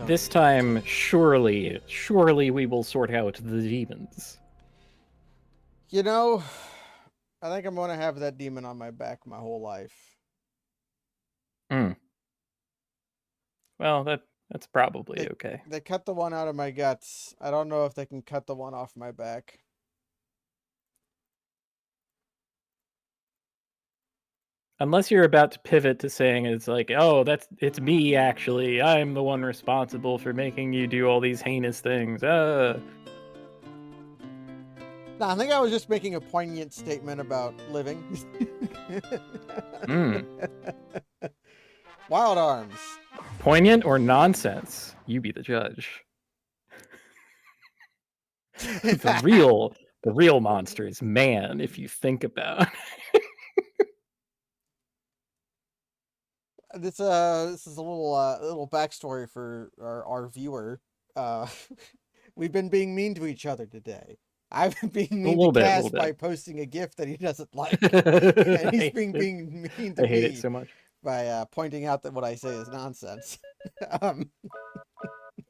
this time, surely we will sort out the demons. You know, I think I'm going to have that demon on my back my whole life. Well, that's probably okay. They cut the one out of my guts. I don't know if they can cut the one off my back. Unless you're about to pivot to saying it's like, oh, it's me actually. I'm the one responsible for making you do all these heinous things. No, I think I was just making a poignant statement about living. Wild arms. Poignant or nonsense? You be the judge. the real monster is man, if you think about. This is a little backstory for our viewer. We've been being mean to each other today. I've been being mean to Cass by posting a GIF that he doesn't like, and he's being mean to me. I hate it so much by pointing out that what I say is nonsense. A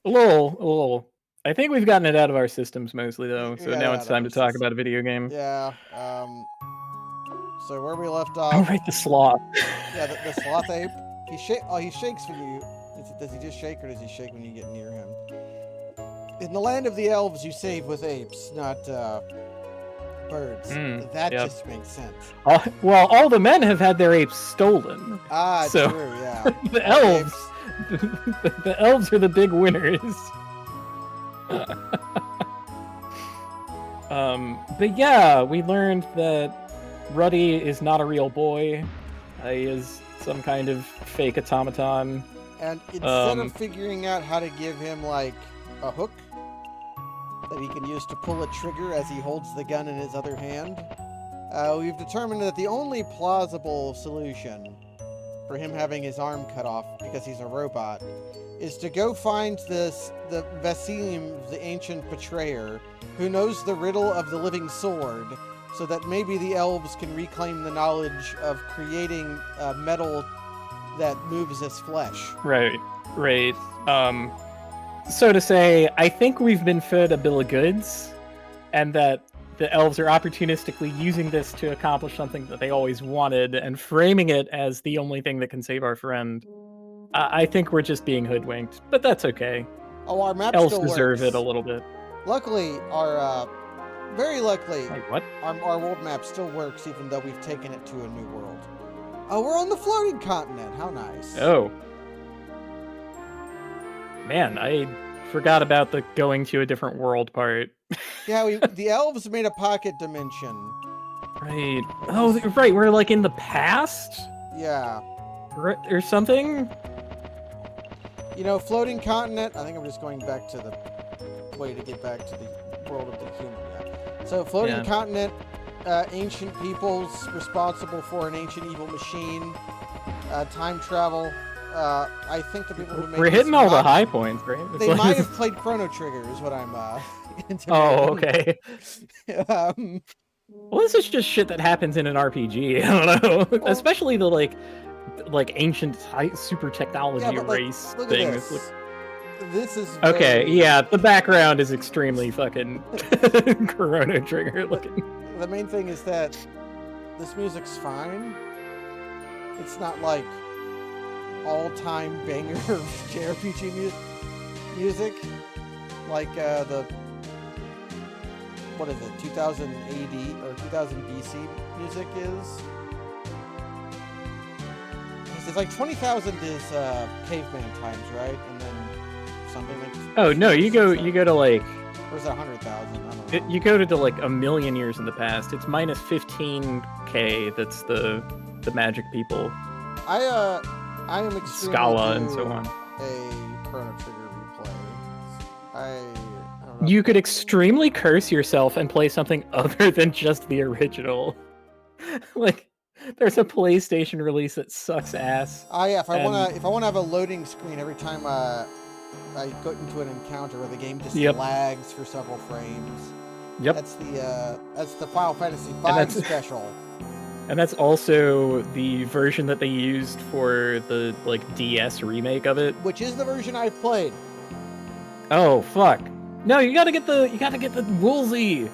little. I think we've gotten it out of our systems mostly, though. So now it's time to talk about a video game. Yeah. So where we left off. Oh, right, the sloth. Yeah, the sloth ape. He shakes when you. Does he just shake, or does he shake when you get near him? In the land of the elves, you save with apes, not birds. That just makes sense. Well, all the men have had their apes stolen. So, true, yeah. The elves, the elves are the big winners. But yeah, we learned that Ruddy is not a real boy. He is some kind of fake automaton. And instead of figuring out how to give him like a hook that he can use to pull a trigger as he holds the gun in his other hand, we've determined that the only plausible solution for him having his arm cut off because he's a robot is to go find the Vasim, the ancient betrayer, who knows the riddle of the living sword, so that maybe the elves can reclaim the knowledge of creating metal that moves as flesh. Right. So to say, I think we've been fed a bill of goods, and that the elves are opportunistically using this to accomplish something that they always wanted, and framing it as the only thing that can save our friend. I think we're just being hoodwinked, but that's okay. Oh, our map elves still deserve works. It a little bit. Luckily, very luckily, Wait, what? Our world map still works, even though we've taken it to a new world. Oh, we're on the floating continent. How nice. Oh. Man, I forgot about the going to a different world part. Yeah, the elves made a pocket dimension. Right. Oh, right. We're like in the past? Yeah. Or something? You know, floating continent. I think I'm just going back to the way to get back to the world of the human. Yeah. So, floating continent, ancient peoples responsible for an ancient evil machine, time travel. I think the people who made we're hitting all the high points, right? They might have played Chrono Trigger, is what I'm. Oh, okay. Well, this is just shit that happens in an RPG. I don't know, well, especially the like ancient super technology race thing. This is okay. Yeah, the background is extremely fucking Chrono Trigger looking. The main thing is that this music's fine. It's not like all-time banger JRPG music, like what is it, 2000 AD or 2000 BC music is. It's like 20,000 is caveman times, right? And then something like. Oh no, you go to like. Or is it 100,000? I don't know. You go to like a million years in the past. It's minus 15K. That's the magic people. I am extremely Scala and so on. A Chrono Trigger replay. I don't know. You could extremely curse yourself and play something other than just the original. Like, there's a PlayStation release that sucks ass. Yeah. If I wanna have a loading screen every time I go into an encounter where the game just lags for several frames. Yep. That's the Final Fantasy V special. And that's also the version that they used for the DS remake of it. Which is the version I've played. Oh fuck! No, you gotta get the Woolsey.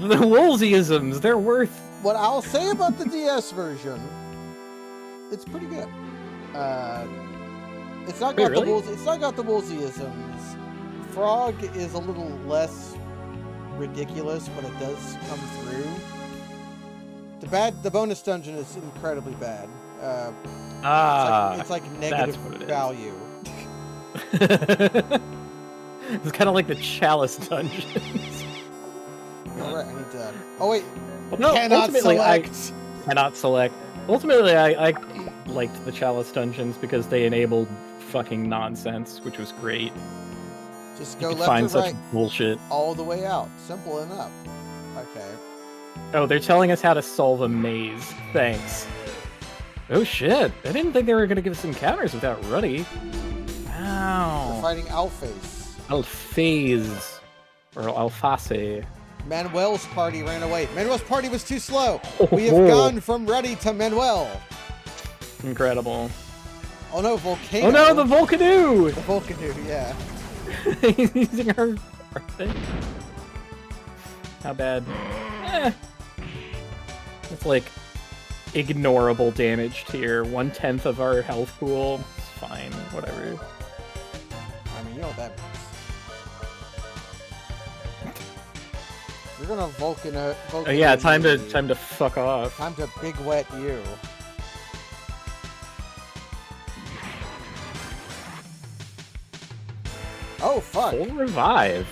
The Woolseyisms, they're worth. What I'll say about the DS version, it's pretty good. It's not got really? it's not got the Woolseyisms. Frog is a little less ridiculous, but it does come through. The bonus dungeon is incredibly bad. It's like negative value. It's kind of like the Chalice dungeons. Alright, I need to... Oh wait! No, cannot ultimately, select! I cannot select. Ultimately, I liked the Chalice dungeons because they enabled fucking nonsense, which was great. Just go you could left find or such right. bullshit. All the way out. Simple enough. Okay. Oh, they're telling us how to solve a maze. Thanks. Oh shit! I didn't think they were gonna give us encounters without Ruddy. Wow. We're fighting Alphase. Alphase. Or Alphase. Manuel's party ran away. Manuel's party was too slow. We have gone from Ruddy to Manuel. Incredible. Oh no, Volcano. Oh no, the Volcano! The Volcano, yeah. He's using our thing. How bad? It's like ignorable damage tier. 1/10 of our health pool. It's fine, whatever. I mean, you know what that means. You're gonna Volcano. Oh yeah, time to fuck off. Time to big wet you. Oh fuck! Full revive.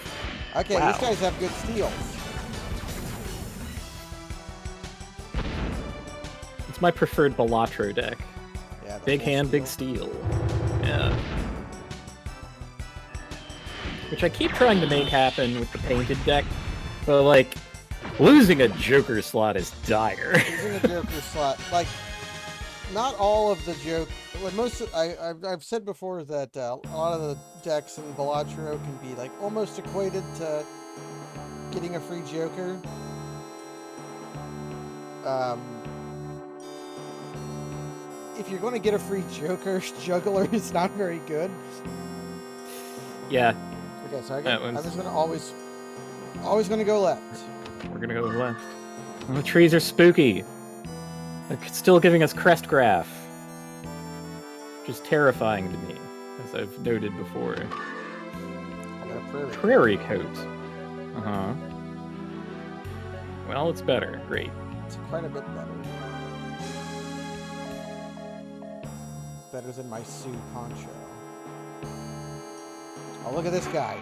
Okay, wow. These guys have good steals. It's my preferred Balatro deck. Yeah, big hand, big steel. Yeah. Which I keep trying to make happen with the painted deck, but like, losing a Joker slot is dire. Losing a Joker slot, like, not all of the joke. Like I've said before that a lot of the decks in Balatro can be like almost equated to getting a free Joker. If you're going to get a free Joker, Juggler is not very good. Yeah. Okay, so I'm just going to always going to go left. We're going to go left. Oh, the trees are spooky. They're still giving us Crest Graph. Which is terrifying to me, as I've noted before. I got a Prairie Coat. Uh-huh. Well, it's better. Great. It's quite a bit better. Better than my Sue poncho. Oh, look at this guy.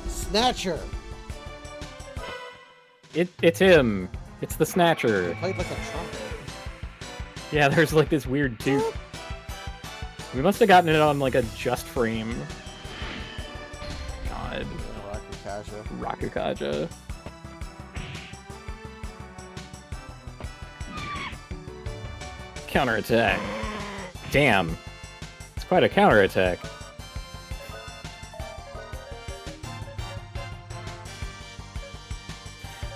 Snatcher. It's him. It's the Snatcher. He played like a trumpet. Yeah, there's like this weird toot. We must have gotten it on like a just frame. God. Rakukaja. Counterattack. Damn. It's quite a counterattack.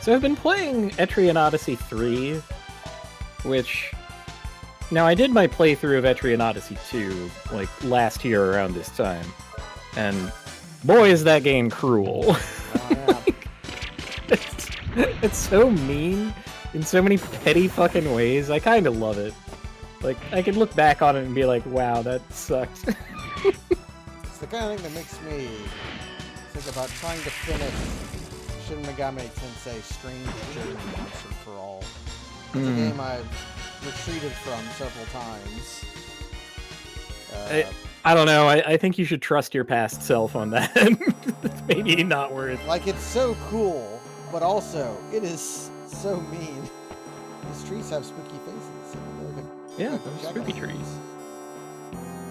So I've been playing Etrian Odyssey 3, which... Now, I did my playthrough of Etrian Odyssey 2, like, last year around this time. And boy, is that game cruel. Oh, yeah. It's so mean in so many petty fucking ways. I kind of love it. Like, I can look back on it and be like, wow, that sucked. It's the kind of thing that makes me think about trying to finish Shin Megami Tensei Strange Journey once and for all. It's a game I've retreated from several times. I don't know. I think you should trust your past self on that. It's maybe not worth. Like, it's so cool, but also it is so mean. These trees have spooky faces. Yeah, spooky trees.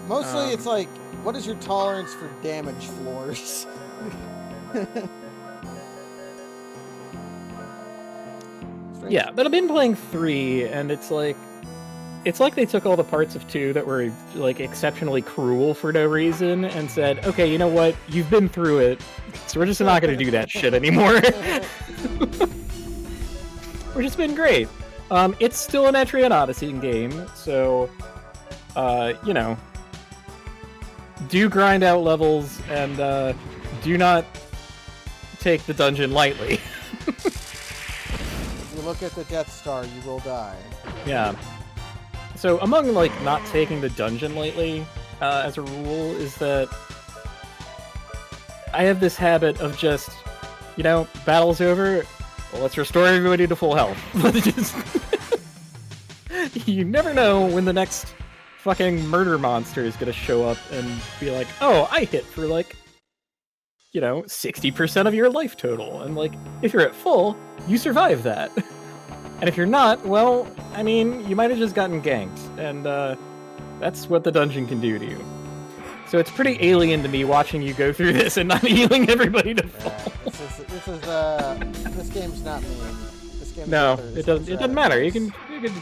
Mostly, it's like, what is your tolerance for damage floors? Yeah, but I've been playing 3, and it's like they took all the parts of 2 that were like exceptionally cruel for no reason and said, okay, you know what? You've been through it, so we're just not going to do that shit anymore. Which has been great. It's still an Etrian Odyssey game, so, you know, do grind out levels and do not take the dungeon lightly. If you look at the Death Star, you will die. Yeah. So among, like, not taking the dungeon lightly, as a rule, is that I have this habit of just, you know, battle's over, well, let's restore everybody to full health. Just... You never know when the next fucking murder monster is gonna show up and be like, oh, I hit for, like, you know, 60% of your life total. And, like, if you're at full, you survive that. And if you're not, well, I mean, you might have just gotten ganked. And, that's what the dungeon can do to you. So it's pretty alien to me watching you go through this and not healing everybody to full. This game's not mean. This game. No, it doesn't matter. You can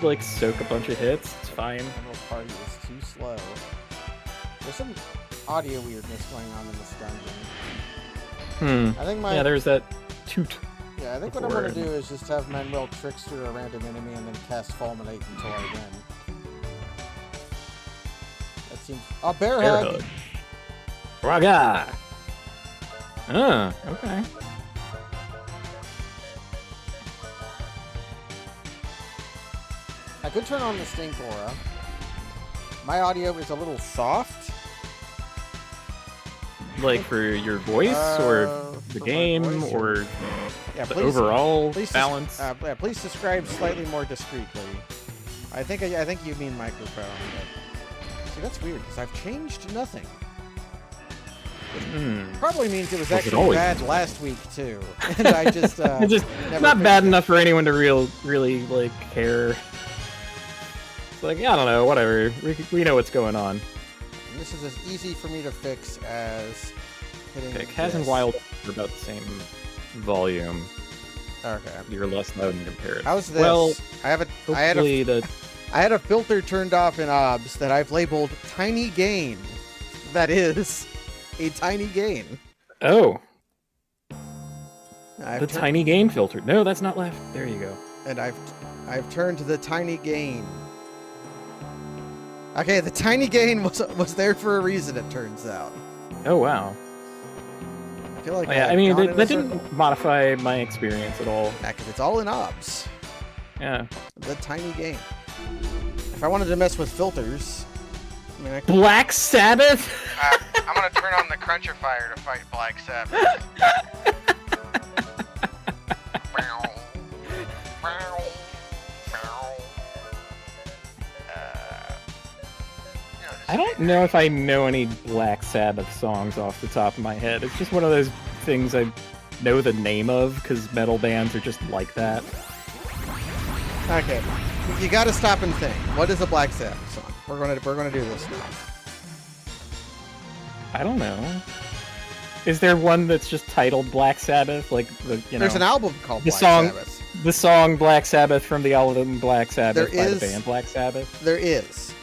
like soak a bunch of hits. It's fine. The party is too slow. There's some audio weirdness going on in this dungeon. I think there's that toot. Yeah, I think what I'm gonna do is just have Manuel Trickster a random enemy and then cast Fulminate until I win. That seems. Oh, Bear Hug! Raga! Okay. I could turn on the Stink Aura. My audio is a little soft. Like for your voice, or the game, or the overall balance? Please describe slightly more discreetly. I think you mean microphone. But... See, that's weird, because I've changed nothing. Probably means it was actually bad last week, too. And I just, it's just not bad enough for anyone to really, like, care. It's like, I don't know, whatever. We know what's going on. And this is as easy for me to fix as hitting this. Kaz and Wild are about the same volume. Okay. You're less loud in comparison. How's this? Well, I had a filter turned off in OBS that I've labeled Tiny Gain. That is a tiny gain. Oh. The tiny gain filter. No, that's not left. There you go. And I've turned to the tiny gain. Okay, the tiny gain was there for a reason, it turns out. Oh, wow. I feel like I mean, that didn't modify my experience at all. Yeah, because it's all in OBS. Yeah. The tiny gain. If I wanted to mess with filters, I mean, I could... Black Sabbath? I'm gonna turn on the Crunchifier to fight Black Sabbath. I don't know if I know any Black Sabbath songs off the top of my head. It's just one of those things I know the name of because metal bands are just like that. Okay, you gotta stop and think. What is a Black Sabbath song? We're gonna do this now. I don't know. Is there one that's just titled Black Sabbath? Like There's an album called Black Sabbath. The song Black Sabbath from the album Black Sabbath by the band Black Sabbath? There is.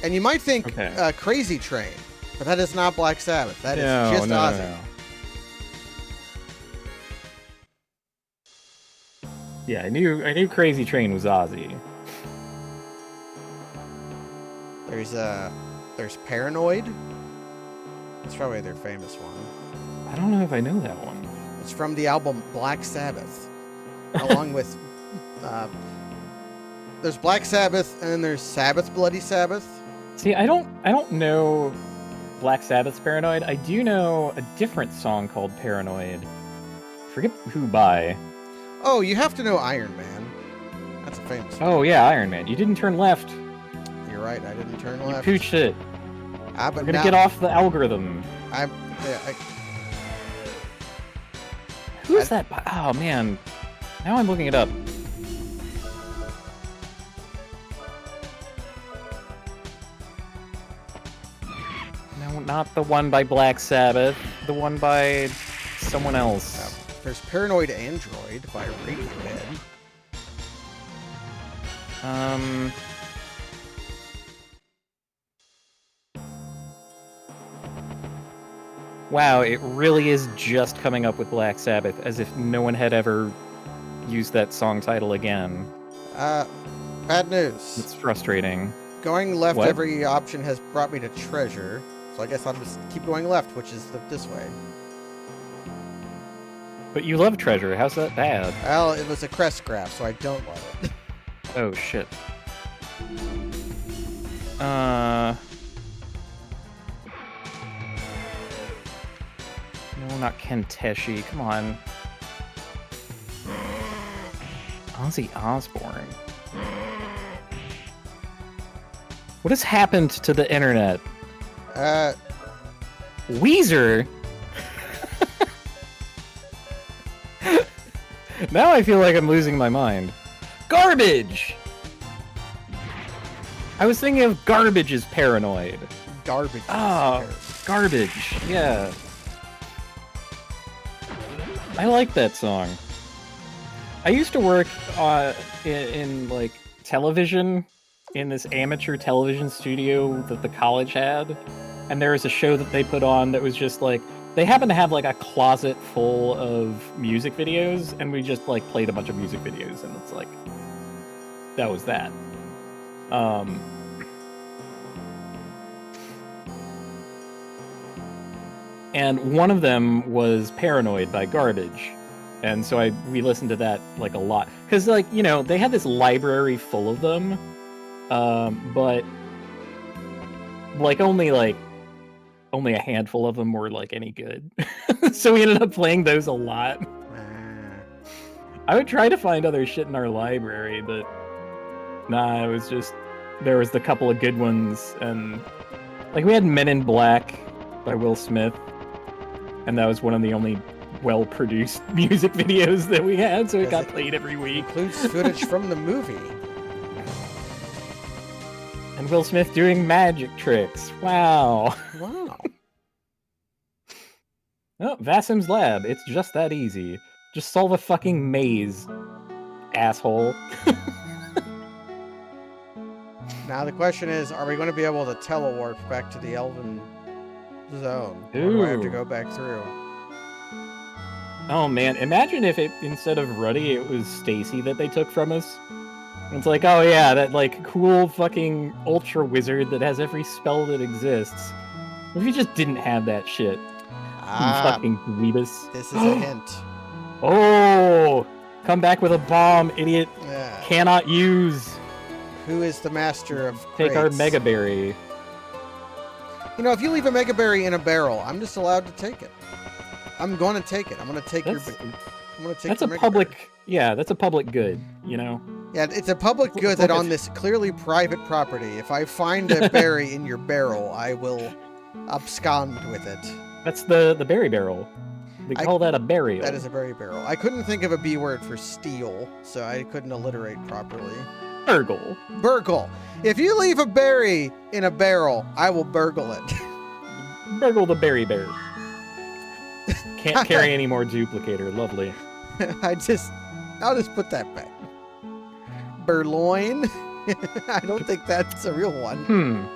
And you might think Crazy Train, but that is not Black Sabbath. That is just Ozzy. No. Yeah, I knew Crazy Train was Ozzy. There's Paranoid. That's probably their famous one. I don't know if I know that one. It's from the album Black Sabbath, along with there's Black Sabbath and then there's Sabbath Bloody Sabbath. See, I don't know Black Sabbath's Paranoid. I do know a different song called Paranoid. Forget who by. Oh, you have to know Iron Man. That's a famous one. Oh yeah, Iron Man. You didn't turn left. You're right, I didn't turn left. You pooched it. We're gonna get off the algorithm. Who is that? Oh man, now I'm looking it up. No, not the one by Black Sabbath. The one by someone else. There's Paranoid Android by Radiohead. Wow, it really is just coming up with Black Sabbath, as if no one had ever used that song title again. Bad news. It's frustrating. Going left What? every option has brought me to treasure, so I guess I'll just keep going left, which is this way. But you love treasure. How's that bad? Well, it was a crest graph, so I don't love it. Oh, shit. No, not Kenteshi. Come on. Ozzy Osbourne. What has happened to the internet? Weezer? Now I feel like I'm losing my mind. Garbage! I was thinking of Garbage is Paranoid. Garbage. Oh, Garbage, yeah. I like that song. I used to work in like television in this amateur television studio that the college had, and there was a show that they put on that was just like, they happened to have like a closet full of music videos, and we just like played a bunch of music videos, and it's like, that was that. And one of them was Paranoid by Garbage. And so we listened to that like a lot. Because like, you know, they had this library full of them. But like only a handful of them were like any good. So we ended up playing those a lot. I would try to find other shit in our library, but nah, it was just, there was the couple of good ones, and like we had Men in Black by Will Smith, and that was one of the only well-produced music videos that we had, so it got played every week. Includes footage from the movie. And Will Smith doing magic tricks. Wow. Wow. Oh, Vassim's Lab. It's just that easy. Just solve a fucking maze, asshole. Now the question is, are we going to be able to telewarp back to the Elven Zone? Or do I have to go back through? Oh man, imagine if instead of Ruddy, it was Stacy that they took from us. It's like, oh yeah, that like cool fucking ultra wizard that has every spell that exists. What if you just didn't have that shit? Fucking dweebus. This is a hint. Oh! Come back with a bomb, idiot. Yeah. Cannot use. Who is the master of Take our crates? Mega Berry. You know, if you leave a Mega Berry in a barrel, I'm just allowed to take it. I'm going to take it. I'm going to take That's your... I'm going to take That's your a Mega public... Berry. Yeah, that's a public good, you know? Yeah, it's a public good that on this clearly private property, if I find a berry in your barrel, I will abscond with it. That's the berry barrel. We call that a burial. That is a berry barrel. I couldn't think of a B word for steal, so I couldn't alliterate properly. Burgle. Burgle. If you leave a berry in a barrel, I will burgle it. Burgle the berry bear. Can't carry any more duplicator. Lovely. I'll just put that back. Burloin? I don't think that's a real one.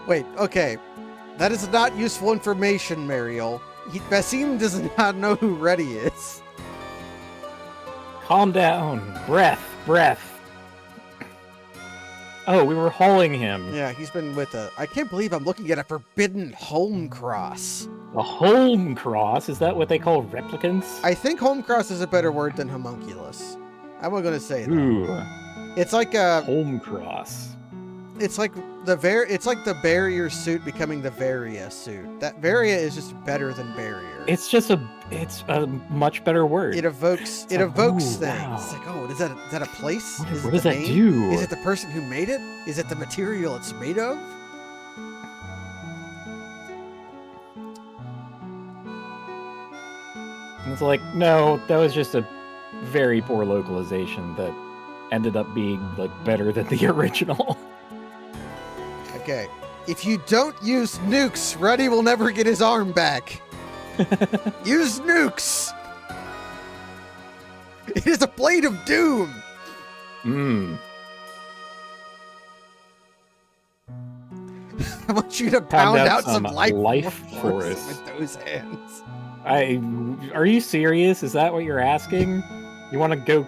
Wait, okay. That is not useful information, Mariel. Basim does not know who Reddy is. Calm down. Breath. Oh, we were hauling him. Yeah, he's been with I can't believe I'm looking at a forbidden home cross. A home cross? Is that what they call replicants? I think home cross is a better word than homunculus. I'm going to say that. Ooh. It's like a home cross. It's like the barrier suit becoming the Varia suit. That Varia is just better than barrier. It's a much better word. It evokes things. Wow. It's like, oh, is that a place? What does that do? Is it the person who made it? Is it the material it's made of? And it's like, no, that was just a very poor localization that ended up being like better than the original. Okay. If you don't use nukes, Ruddy will never get his arm back. Use nukes! It is a blade of doom! I want you to pound out some life force with those hands. Are you serious? Is that what you're asking? You want to go?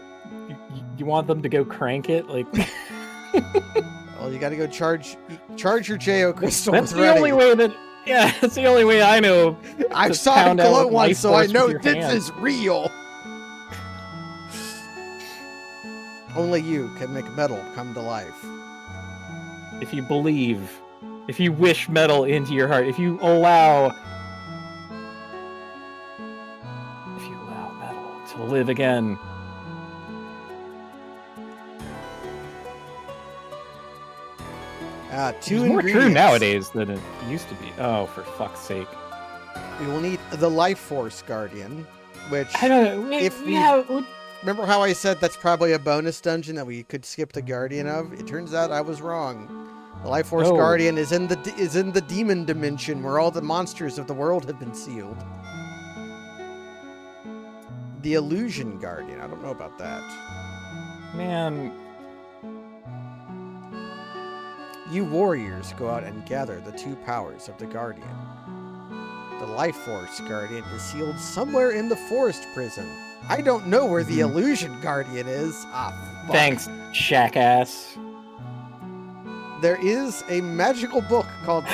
You want them to go crank it? Like, Well, you got to go charge your Jo crystal. that's with the ready. only way that. Yeah, that's the only way I know. I've saw it glow once, so I know this hand. is real. Only you can make metal come to life. If you believe, if you wish metal into your heart, if you allow metal to live again. Two it's more ingredients. true nowadays than it used to be. Oh, for fuck's sake. We will need the Life Force Guardian, which... I don't know. Remember how I said that's probably a bonus dungeon that we could skip the Guardian of? It turns out I was wrong. The Life Force Guardian is in the demon dimension where all the monsters of the world have been sealed. The Illusion Guardian. I don't know about that. Man. You warriors go out and gather the two powers of the Guardian. The Life Force Guardian is sealed somewhere in the forest prison. I don't know where the Illusion Guardian is. Ah, fuck. Thanks, jackass. There is a magical book called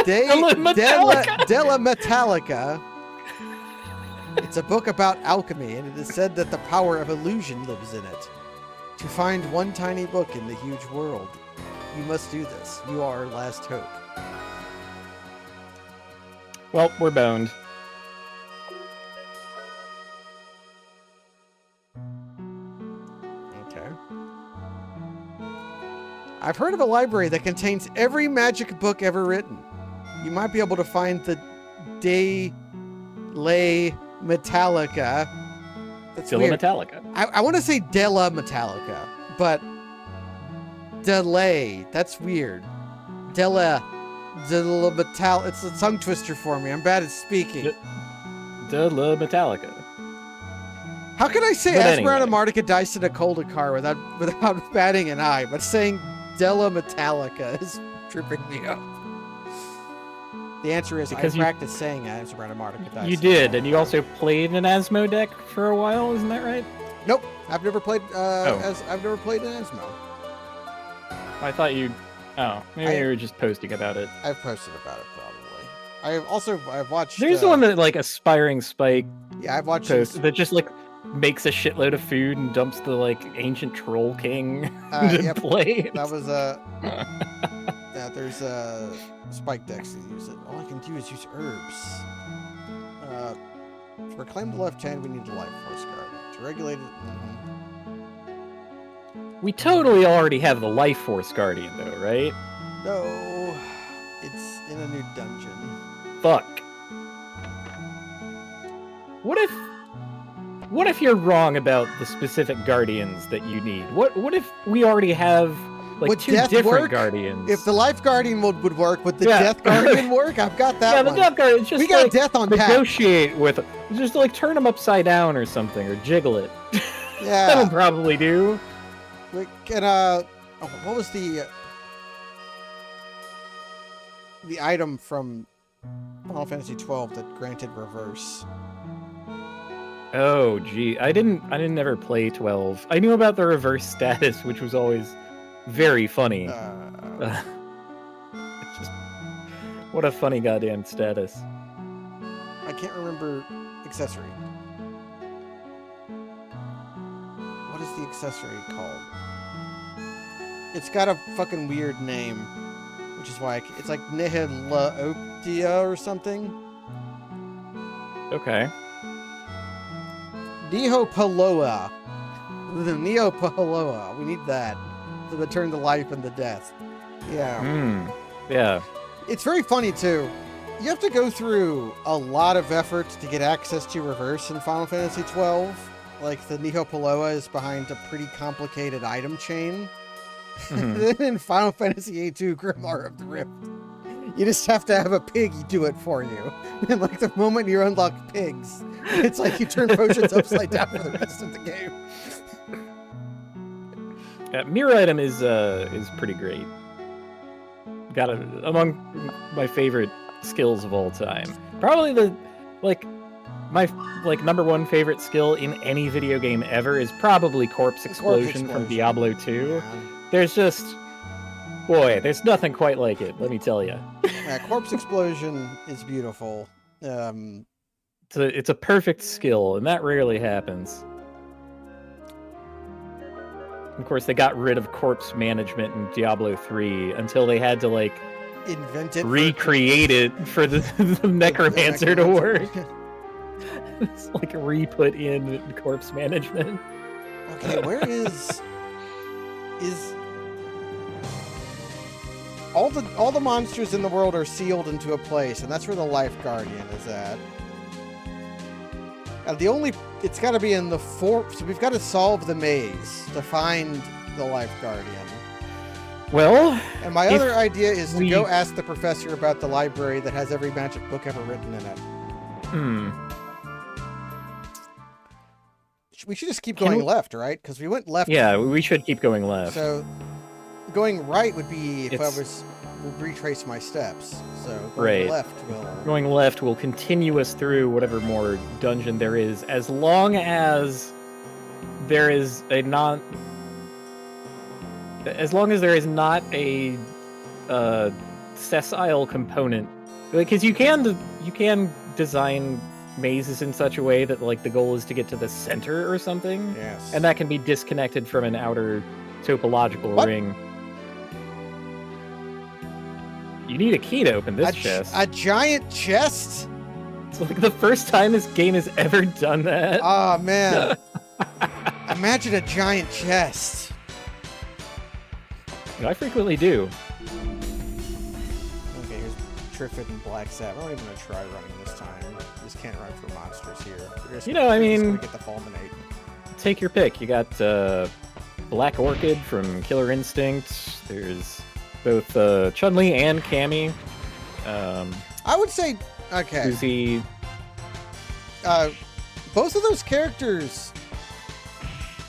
Della Metallica. It's a book about alchemy, and it is said that the power of illusion lives in it. To find one tiny book in the huge world, you must do this. You are our last hope. Well, we're boned. Okay. I've heard of a library that contains every magic book ever written. You might be able to find the De Lay Metallica. That's Della weird. Metallica. I want to say Della Metallica, but Delay. That's weird. Della Metal. It's a tongue twister for me. I'm bad at speaking. Della Metallica. How can I say But Esmeralda anyway. Martica Dice in a Coldcar without batting an eye? But saying Della Metallica is tripping me up. The answer is Because I practiced saying Esmeralda Martica Dice. You did, and you also played an Asmo deck for a while, isn't that right? Nope, I've never played. I've never played an Asmo. I thought you. Oh, maybe you were just posting about it. I've posted about it probably. I've watched. There's the one that like Aspiring Spike. Yeah, I've watched post that just like makes a shitload of food and dumps the like ancient troll king to play. That was yeah, there's spike decks that use it. All I can do is use herbs. To reclaim the left hand, we need the Life Force Guardian. To regulate it. We totally already have the Life Force Guardian, though, right? No, it's in a new dungeon. Fuck. What if you're wrong about the specific guardians that you need? What if we already have like would two Death different work? guardians? If the Life Guardian would work, would the Death Guardian work? I've got that yeah, one. the Death Guardian. Just we got like, Death on tap. Negotiate with them. Just like turn them upside down or something, or jiggle it. Yeah. That'll probably do. We can, what was the item from Final Fantasy XII that granted reverse? Oh, gee, I didn't ever play 12. I knew about the reverse status, which was always very funny. It's just, what a funny goddamn status. I can't remember accessory. What is the accessory called? It's got a fucking weird name, which is why it's like Nihiloptia or something. Okay. Neopaloa. The Neopaloa. We need that to return to life and the death. Yeah. Yeah. It's very funny too. You have to go through a lot of effort to get access to reverse in Final Fantasy XII. Like the Neopaloa is behind a pretty complicated item chain. Then in Final Fantasy VIII Grimoire of the Rift, you just have to have a pig do it for you. And like the moment you unlock pigs, it's like you turn potions upside down for the rest of the game. Yeah, mirror item is pretty great. Got it among my favorite skills of all time. Probably my like #1 favorite skill in any video game ever is probably Corpse Explosion from Diablo 2. Yeah. There's just, boy, there's nothing quite like it, let me tell you. Yeah, Corpse Explosion is beautiful. It's a perfect skill, and that rarely happens. Of course, they got rid of corpse management in Diablo 3 until they had to, like, invent it, recreate it for the necromancer to work. It's like re-put in corpse management. Okay, where is all the monsters in the world are sealed into a place, and that's where the Life Guardian is at. And it's got to be in the so we've got to solve the maze to find the Life Guardian. Well, and my other idea is to go ask the professor about the library that has every magic book ever written in it. We should just keep going left, right? Because we went left. Yeah, we should keep going left. So going right would be if we'll retrace my steps. So going left will continue us through whatever more dungeon there is, as long as there is not a sessile component, because you can design mazes in such a way that, like, the goal is to get to the center or something. Yes. And that can be disconnected from an outer topological ring. You need a key to open this chest. A giant chest? It's like the first time this game has ever done that. Oh, man. Imagine a giant chest. I frequently do. Okay, here's Triffid and Black Sap. I'm not even going to try running this time. Just can't run for monsters here. I mean, get the fulminate. Take your pick. You got Black Orchid from Killer Instinct. There's both Chun-Li and Cammy. I would say, okay. Suzy. Both of those characters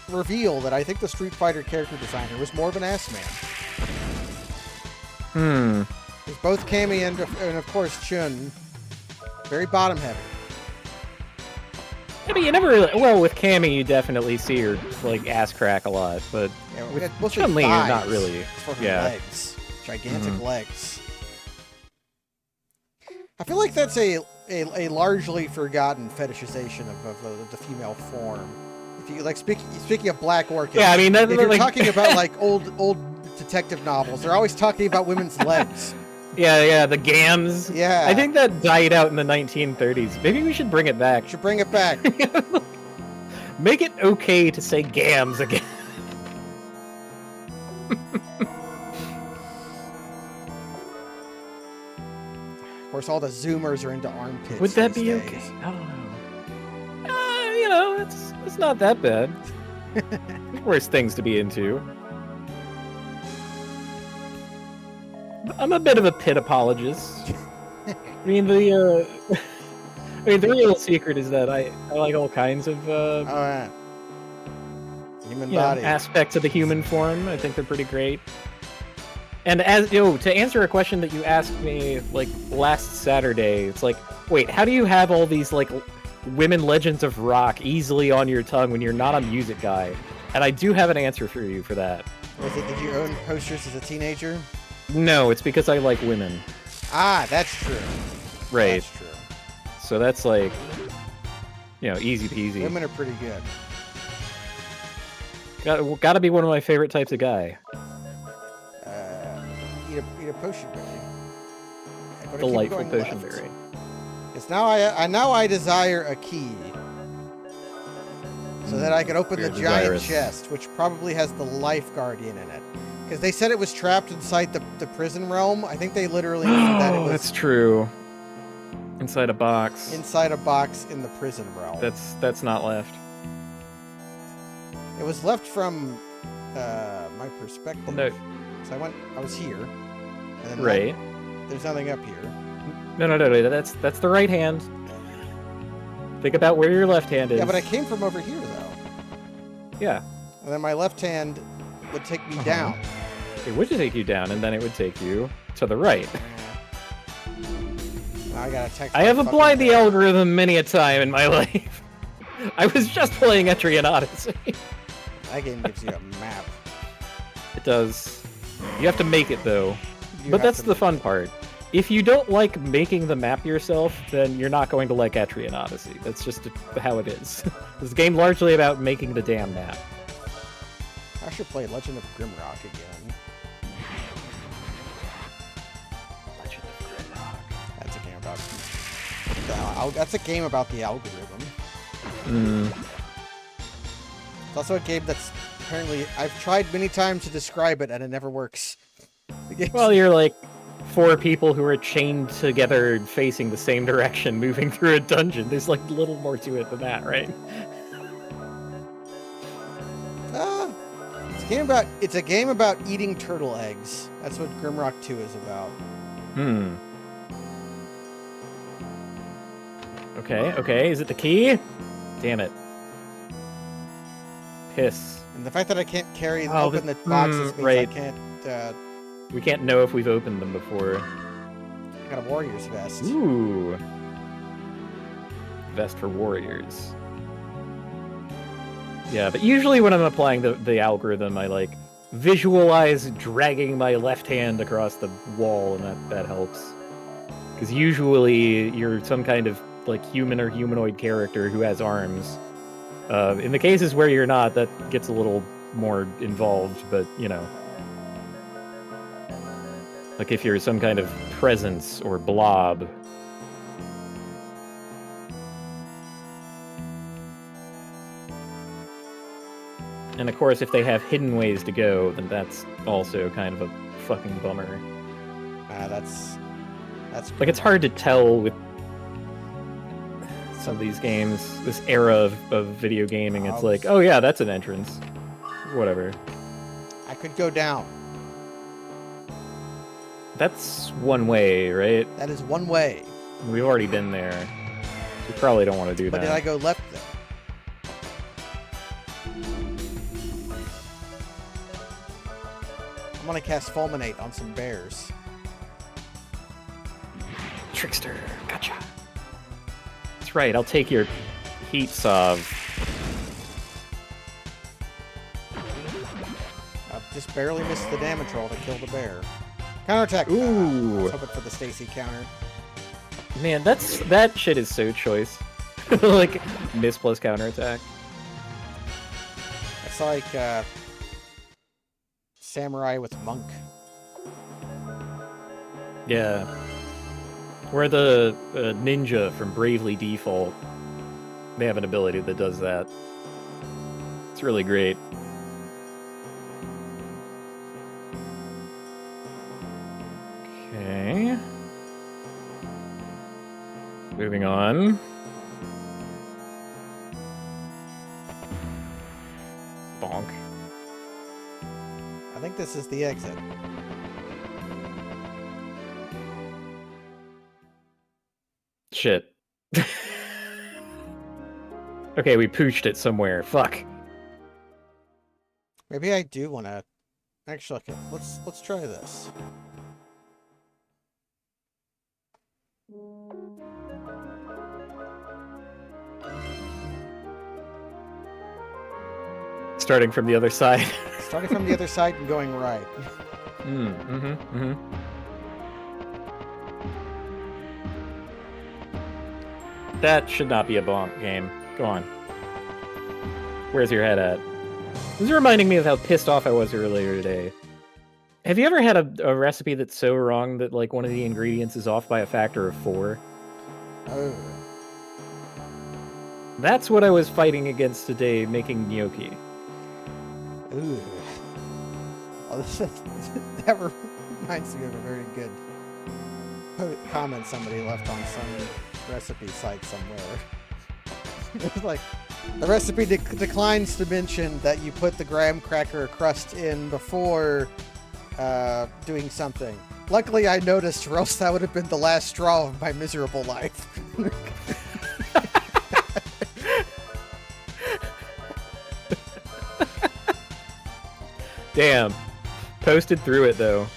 reveal that I think the Street Fighter character designer was more of an ass man. There's both Cammy and of course Chun. Very bottom heavy. Yeah, but you never really... Well, with Cammy, you definitely see her, like, ass crack a lot, but with Chun-Li, not really. For her legs. Gigantic legs. I feel like that's a largely forgotten fetishization of the female form. If you like speaking of Black Orchid, yeah, I mean, if you're talking about like old detective novels, they're always talking about women's legs. Yeah, the gams. Yeah. I think that died out in the 1930s. Maybe we should bring it back. Should bring it back. Make it okay to say gams again. Of course, all the Zoomers are into armpits. Would that be days. okay? I don't know. It's not that bad. Worse things to be into. I'm a bit of a pit apologist. I mean, the real secret is that I like all kinds of human body aspects of the human form. I think they're pretty great. And to answer a question that you asked me like last Saturday, it's like, wait, how do you have all these like women legends of rock easily on your tongue when you're not a music guy? And I do have an answer for you for that. Did you own posters as a teenager? No, it's because I like women. Ah, that's true. Right. That's true. So that's like, easy peasy. Women are pretty good. Gotta be one of my favorite types of guy. Eat a potion berry. Delightful potion berry. It's now I desire a key. So that I can open the giant chest, which probably has the Life Guardian in it. Because they said it was trapped inside the prison realm. I think they literally mean that it was... that's true. Inside a box. Inside a box in the prison realm. That's not left. It was left from my perspective. No. So I was here. And then right. There's nothing up here. No. That's the right hand. Think about where your left hand is. Yeah, but I came from over here, though. Yeah. And then my left hand would take me down. It would take you down, and then it would take you to the right. Now I gotta text. I have applied the algorithm many a time in my life. I was just playing Etrian Odyssey. That game gives you a map. It does. You have to make it, though. But that's the fun part. If you don't like making the map yourself, then you're not going to like Etrian Odyssey. That's just how it is. This game largely about making the damn map. I should play Legend of Grimrock again. Legend of Grimrock. That's a game about. That's a game about the algorithm. It's also a game that's apparently I've tried many times to describe it and it never works. Well, you're like 4 people who are chained together facing the same direction moving through a dungeon. There's like a little more to it than that, right? It's a game about eating turtle eggs. That's what Grimrock 2 is about. Okay, is it the key? Damn it. Piss. And the fact that I can't open the boxes means right. I can't, we can't know if we've opened them before. I got a warrior's vest. Ooh. Vest for warriors. Yeah, but usually when I'm applying the algorithm, I like visualize dragging my left hand across the wall, and that helps. Because usually you're some kind of like human or humanoid character who has arms. In the cases where you're not, that gets a little more involved, but you know. Like if you're some kind of presence or blob. And of course, if they have hidden ways to go, then that's also kind of a fucking bummer. That's like it's hard to tell with some of these games, this era of video gaming. It's like, oh yeah, that's an entrance. Whatever. I could go down. That's one way, right? That is one way. We've already been there. We probably don't want to do that. But did I go left then? I'm gonna cast Fulminate on some bears. Trickster, gotcha. That's right, I'll take your heat salve. I just barely missed the damage roll to kill the bear. Counterattack. Ooh. I was hoping for the Stacy counter. Man, that shit is so choice. Like, miss plus counterattack. It's like, Samurai with Monk. Yeah. Where the ninja from Bravely Default, they have an ability that does that. It's really great. Okay. Moving on. Bonk. I think this is the exit. Shit. Okay, we pooched it somewhere. Fuck. Maybe I do want to. Actually, okay, let's try this. Starting from the other side. Starting from the other side and going right. That should not be a bonk game. Go on. Where's your head at? This is reminding me of how pissed off I was earlier today. Have you ever had a recipe that's so wrong that like one of the ingredients is off by a factor of 4? Oh. That's what I was fighting against today, making gnocchi. Ooh. Oh, that reminds me of a very good comment somebody left on some recipe site somewhere. It was like, the recipe declines to mention that you put the graham cracker crust in before doing something. Luckily, I noticed, or else that would have been the last straw of my miserable life. Damn. Posted through it, though.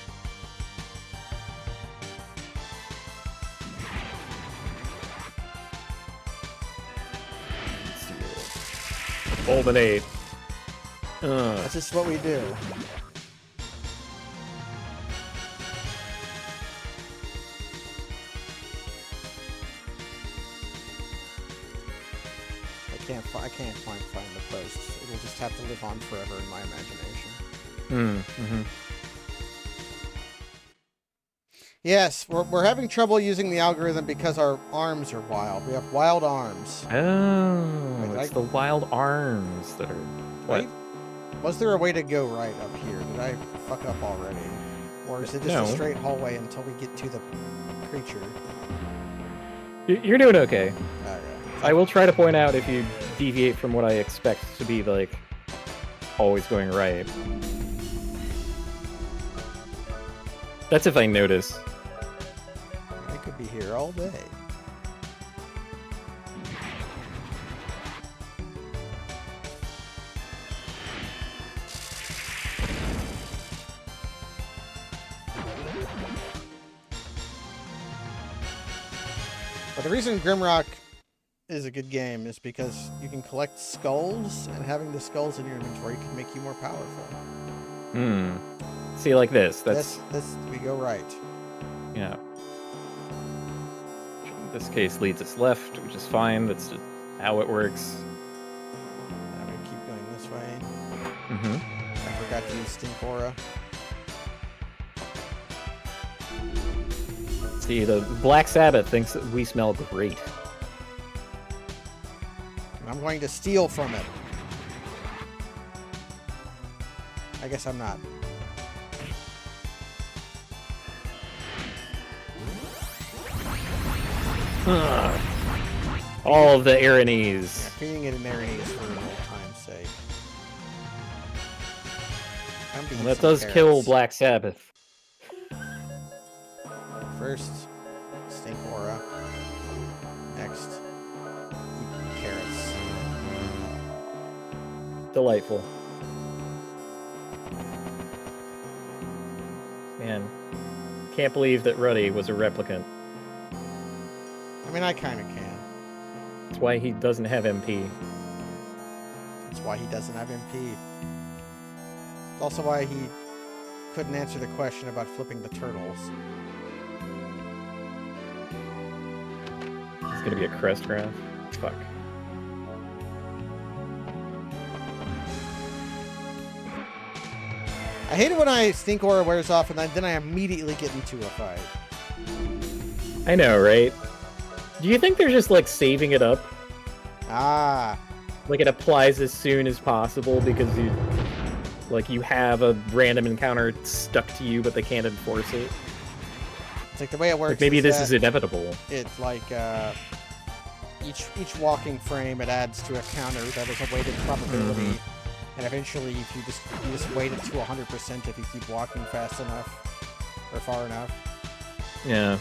Fulminate. That's just what we do. I can't find the posts. It'll just have to live on forever in my imagination. Yes, we're having trouble using the algorithm because our arms are wild. We have wild arms. Oh, it's the wild arms that are... What? Was there a way to go right up here? Did I fuck up already? Or is it just a straight hallway until we get to the creature? You're doing okay. Okay. I will try to point out if you deviate from what I expect to be, like, always going right. That's if I notice. I could be here all day. But the reason Grimrock is a good game is because you can collect skulls, and having the skulls in your inventory can make you more powerful. See, like this. That's we go right. Yeah. Which in this case leads us left, which is fine. That's just how it works. I'm gonna keep going this way. Mm-hmm. I forgot to use Stink Aura. See, the Black Sabbath thinks that we smell great. I'm going to steal from it. I guess I'm not. All of the Aranese. Yeah, feeding it an Aranese for old time's sake. Well, that does kill Black Sabbath. First, Stink Aura. Next, eat carrots. Delightful. Man, can't believe that Ruddy was a replicant. I mean, I kind of can. That's why he doesn't have MP. That's why he doesn't have MP. It's also why he couldn't answer the question about flipping the turtles. It's gonna be a crest graph. Fuck. I hate it when I Stink Aura wears off and then I immediately get into a fight. I know, right? Do you think they're just, like, saving it up? Ah. Like, it applies as soon as possible because you have a random encounter stuck to you, but they can't enforce it? It's like the way it works. Like, maybe this is inevitable. It's like, each walking frame, it adds to a counter that is a weighted probability. Mm-hmm. And eventually, if you just weight it to 100% if you keep walking fast enough or far enough. Yeah.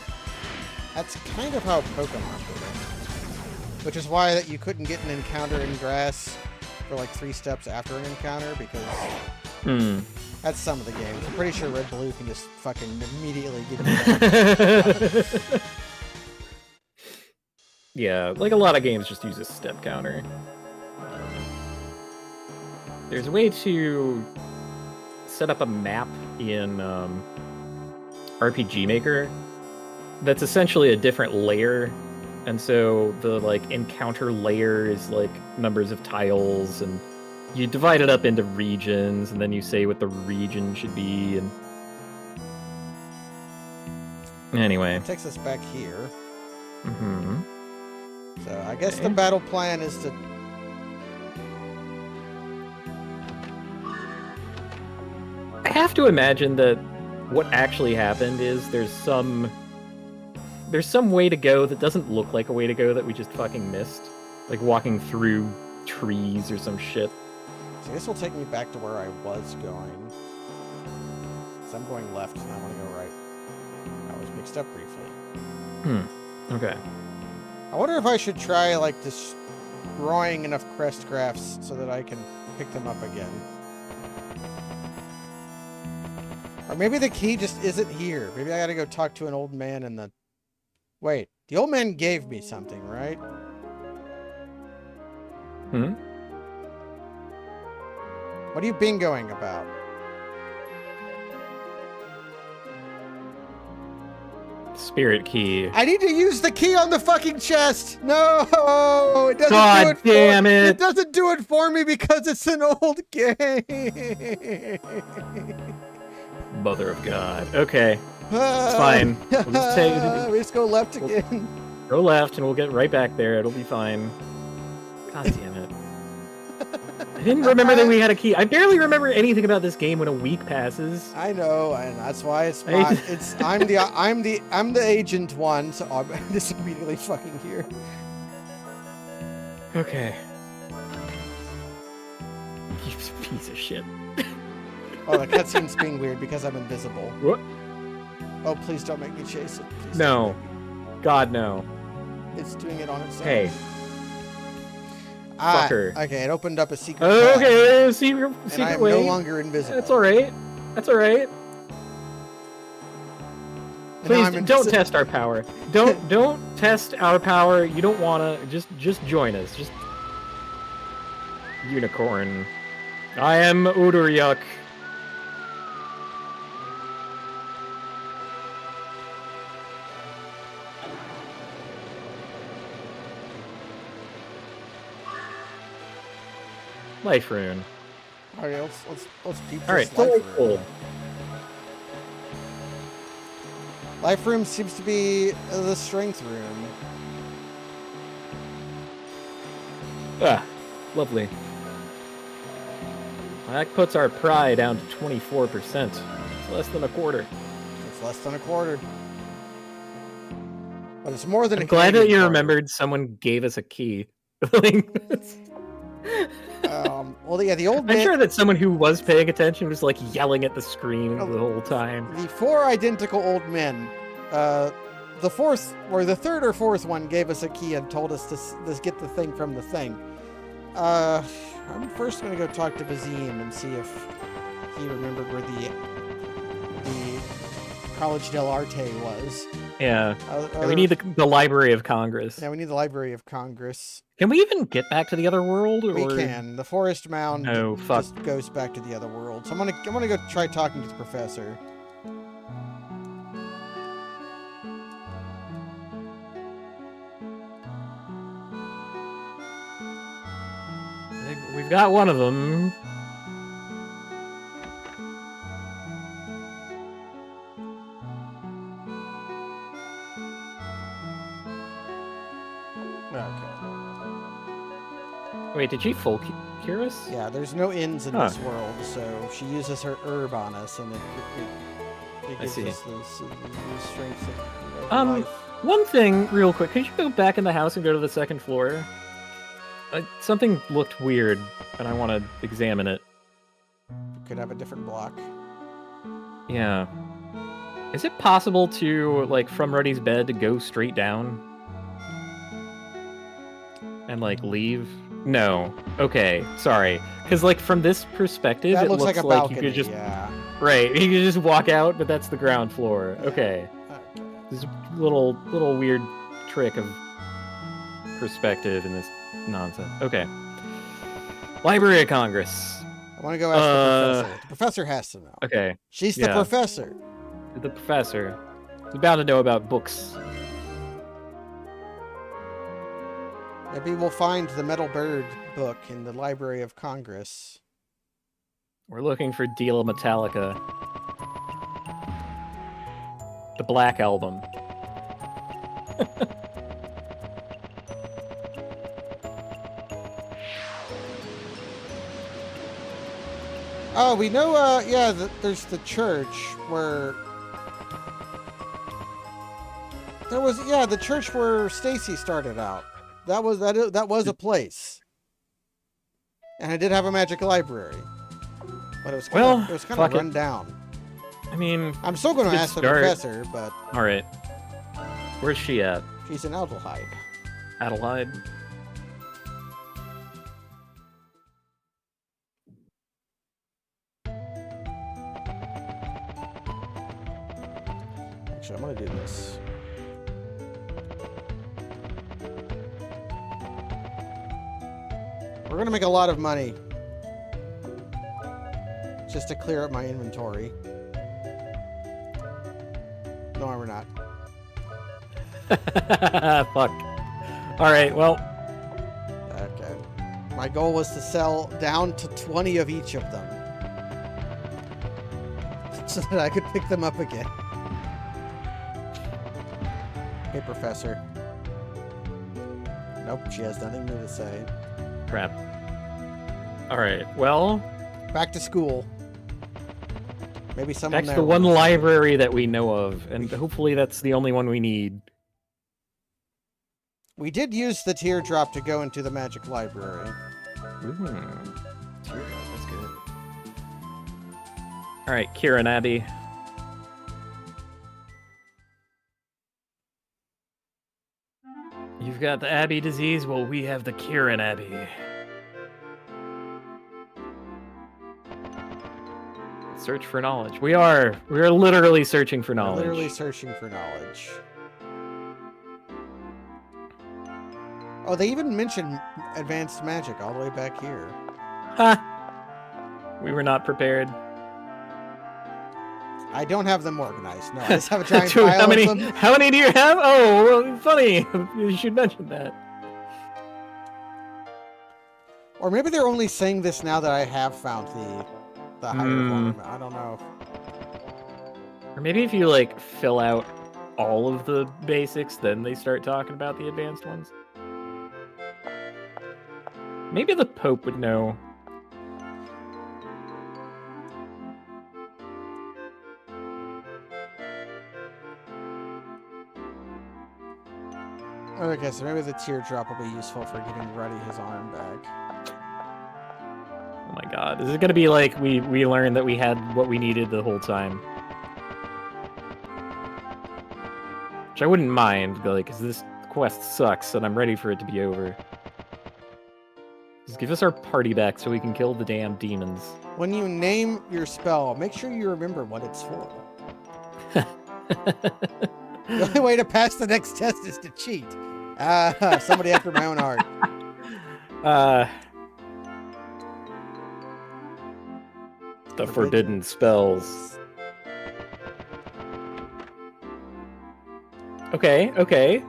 That's kind of how Pokemon do it. Which is why that you couldn't get an encounter in grass for like 3 steps after an encounter, because that's some of the games. I'm pretty sure Red Blue can just fucking immediately get you. Yeah, like a lot of games just use a step counter. There's a way to set up a map in RPG Maker that's essentially a different layer, and so the like encounter layer is like numbers of tiles, and you divide it up into regions, and then you say what the region should be. And anyway, it takes us back here. Mm-hmm. So I guess the battle plan is to. I have to imagine that what actually happened is there's some way to go that doesn't look like a way to go that we just fucking missed. Like walking through trees or some shit. So this will take me back to where I was going. So I'm going left and I want to go right. I was mixed up briefly. Okay. I wonder if I should try like destroying enough crest graphs so that I can pick them up again. Or maybe the key just isn't here. Maybe I gotta go talk to an old man in the... Wait, the old man gave me something, right? What are you bingoing about? Spirit key. I need to use the key on the fucking chest. No, it doesn't God do it. damn it! It doesn't do it for me because it's an old game. Mother of God. Okay, it's fine. We'll just take. We just go left again. Go left, and we'll get right back there. It'll be fine. God damn it! I didn't remember that we had a key. I barely remember anything about this game when a week passes. I know, and that's why it's my, I'm the agent one, so I'm just immediately fucking here. Okay. You piece of shit. Oh, the cutscene's being weird because I'm invisible. What? Oh, please don't make me chase it. Please No. God, no. It's doing it on its own. Hey. Fucker. Okay, it opened up a secret Okay, path, secret and I'm way. no longer invisible. That's alright. That's alright. Please don't test our power. Don't test our power. You don't wanna. Just join us. Just unicorn. I am Uduryuk. Life rune. Okay, let's peep this. All right, life cool. rune. Life rune seems to be the strength rune. Ah, lovely. That puts our pry down to 24%. It's less than a quarter. It's less than a quarter. But it's more than I'm a glad that you quarter. remembered someone gave us a key. Well, yeah, the old I'm sure that someone who was paying attention was like yelling at the screen the whole time. The four identical old men, the fourth, or the third or fourth one gave us a key and told us to get the thing from the thing. I'm first going to go talk to Vazim and see if he remembered where the College del Arte was. Yeah. We need the Library of Congress. Yeah, we need the Library of Congress. Can we even get back to the other world? Or... We can. The Forest Mound just goes back to the other world. So I'm gonna go try talking to the professor. We've got one of them. Wait, did she full cure us? Yeah, there's no ends in this world, so she uses her herb on us, and it gives us the strength of life. One thing, real quick, could you go back in the house and go to the second floor? Something looked weird, and I want to examine it. Could have a different block. Yeah. Is it possible to, like, from Ruddy's bed to go straight down? And, like, leave? No. Okay, sorry. Because, like, from this perspective, that it looks like balcony, you could just... Yeah. Right, you could just walk out, but that's the ground floor. Okay. This is a little weird trick of perspective in this nonsense. Okay. Library of Congress. I want to go ask the professor. The professor has to know. Okay. She's the professor. The professor. He's bound to know about books. Maybe we'll find the Metal Bird book in the Library of Congress. We're looking for Deal Metallica. The Black Album. Oh, we know, there's the church where... There was, the church where Stacy started out. That was a place. And it did have a magic library. But it was kind of run down. I mean... I'm still going to ask the professor, but... Alright. Where's she at? She's in Adelheid. Adelheid? Actually, I'm going to do this. We're going to make a lot of money. just to clear up my inventory. No, we're not. Fuck. Alright, well. Okay. My goal was to sell down to 20 of each of them. So that I could pick them up again. Hey, Professor. Nope, she has nothing new to say. Crap. Alright, well. Back to school. Maybe someone That's there the will one listen. library that we know of, and hopefully that's the only one we need. We did use the teardrop to go into the magic library. Teardrop, that's good. Alright, Kieran Abbey. You've got the Abbey disease, well, we have the Kieran Abbey. Search for knowledge. We are literally searching for knowledge. We're literally searching for knowledge. Oh, they even mentioned advanced magic all the way back here. Ha! We were not prepared. I don't have them organized. No, I just have a giant pile how many, of them. How many do you have? Oh, well, funny. You should mention that. Or maybe they're only saying this now that I have found the higher ornament. I don't know. Or maybe if you, like, fill out all of the basics, then they start talking about the advanced ones. Maybe the Pope would know. Okay, so maybe the teardrop will be useful for giving Ruddy his arm back. Oh my god. Is it gonna be like we learned that we had what we needed the whole time? Which I wouldn't mind, like, because this quest sucks and I'm ready for it to be over. Just give us our party back so we can kill the damn demons. When you name your spell, make sure you remember what it's for. The only way to pass the next test is to cheat. Somebody after my own heart. The forbidden spells. Okay, okay.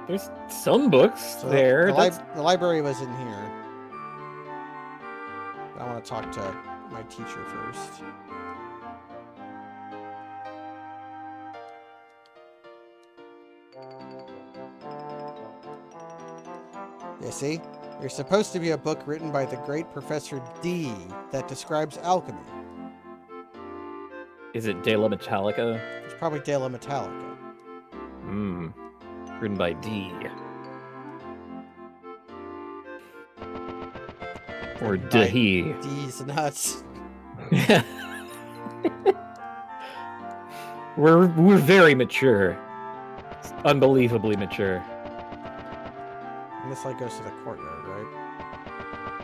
There's some books So there. The library was in here. I want to talk to my teacher first. You see? You're supposed to be a book written by the great Professor D that describes alchemy. Is it De La Metallica? It's probably De La Metallica. Written by D. Or Dahi. D's nuts. We're very mature. It's unbelievably mature. And this like goes to the courtyard, right?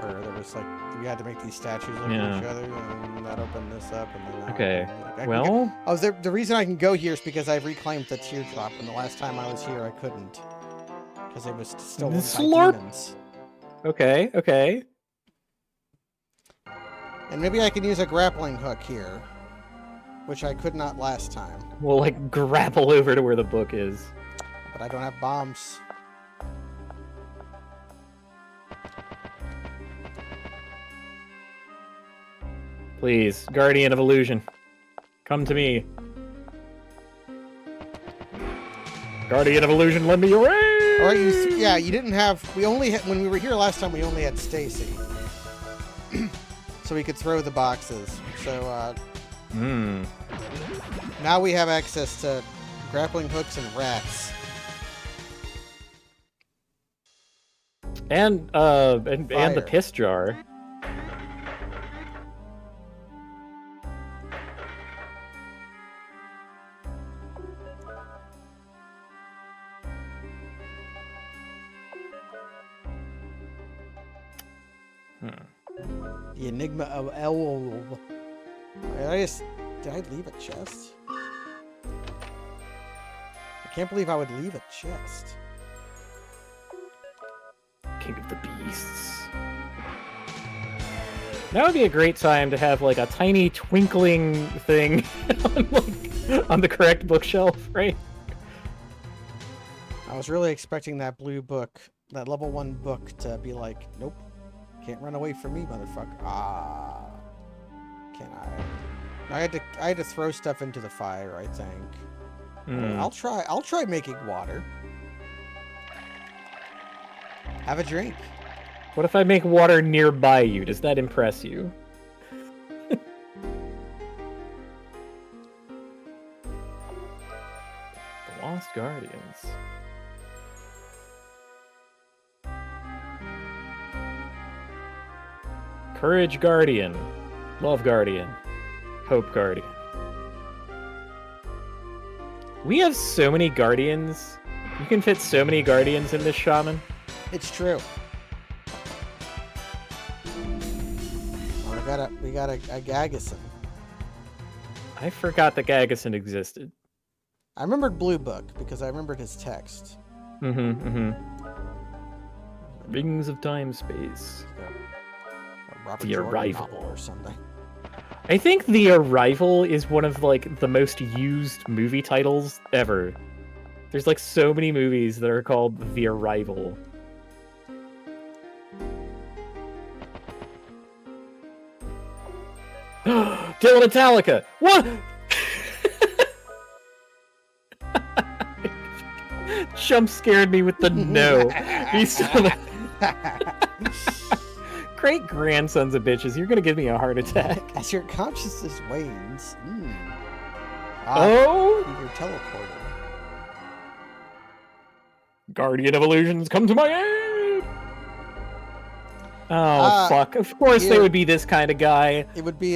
Where there was like we had to make these statues look Yeah. at each other, and that opened this up, and then that Okay. opened, like, I can Well, Oh, the reason I can go here is because I've reclaimed the teardrop, and the last time I was here I couldn't. Because it was stolen by Slurp. demons. okay, okay. And maybe I can use a grappling hook here. Which I could not last time. We'll like grapple over to where the book is. But I don't have bombs. Please, Guardian of Illusion, come to me. Guardian of Illusion, lend me your aid! Alright, you didn't have... We only had... When we were here last time, we only had Stacy. So we could throw the boxes. So, now we have access to grappling hooks and rats. And the piss jar. The Enigma of El... Did I leave a chest? I can't believe I would leave a chest. King of the Beasts. That would be a great time to have like a tiny twinkling thing on the correct bookshelf, right? I was really expecting that blue book, that level 1 book, to be like, nope, can't run away from me, motherfucker. Ah, can I? I had to throw stuff into the fire, I think. I'll try making water. Have a drink. What if I make water nearby you? Does that impress you? The Lost Guardians. Courage Guardian. Love Guardian. Hope Guardian. We have so many Guardians. You can fit so many Guardians in this shaman. It's true. Oh, we got a Gagason. I forgot that Gagason existed. I remembered Blue Book because I remembered his text. Rings of Time Space. The Arrival or something. I think The Arrival is one of like the most used movie titles ever. There's like so many movies that are called The Arrival. Dylan Metallica! What? Jump scared me with the no. He's great grandsons of bitches. You're gonna give me a heart attack. As your consciousness wanes. Oh! You're teleported. Guardian of Illusions, come to my aid! Oh, fuck. Of course they would be this kind of guy. It would be,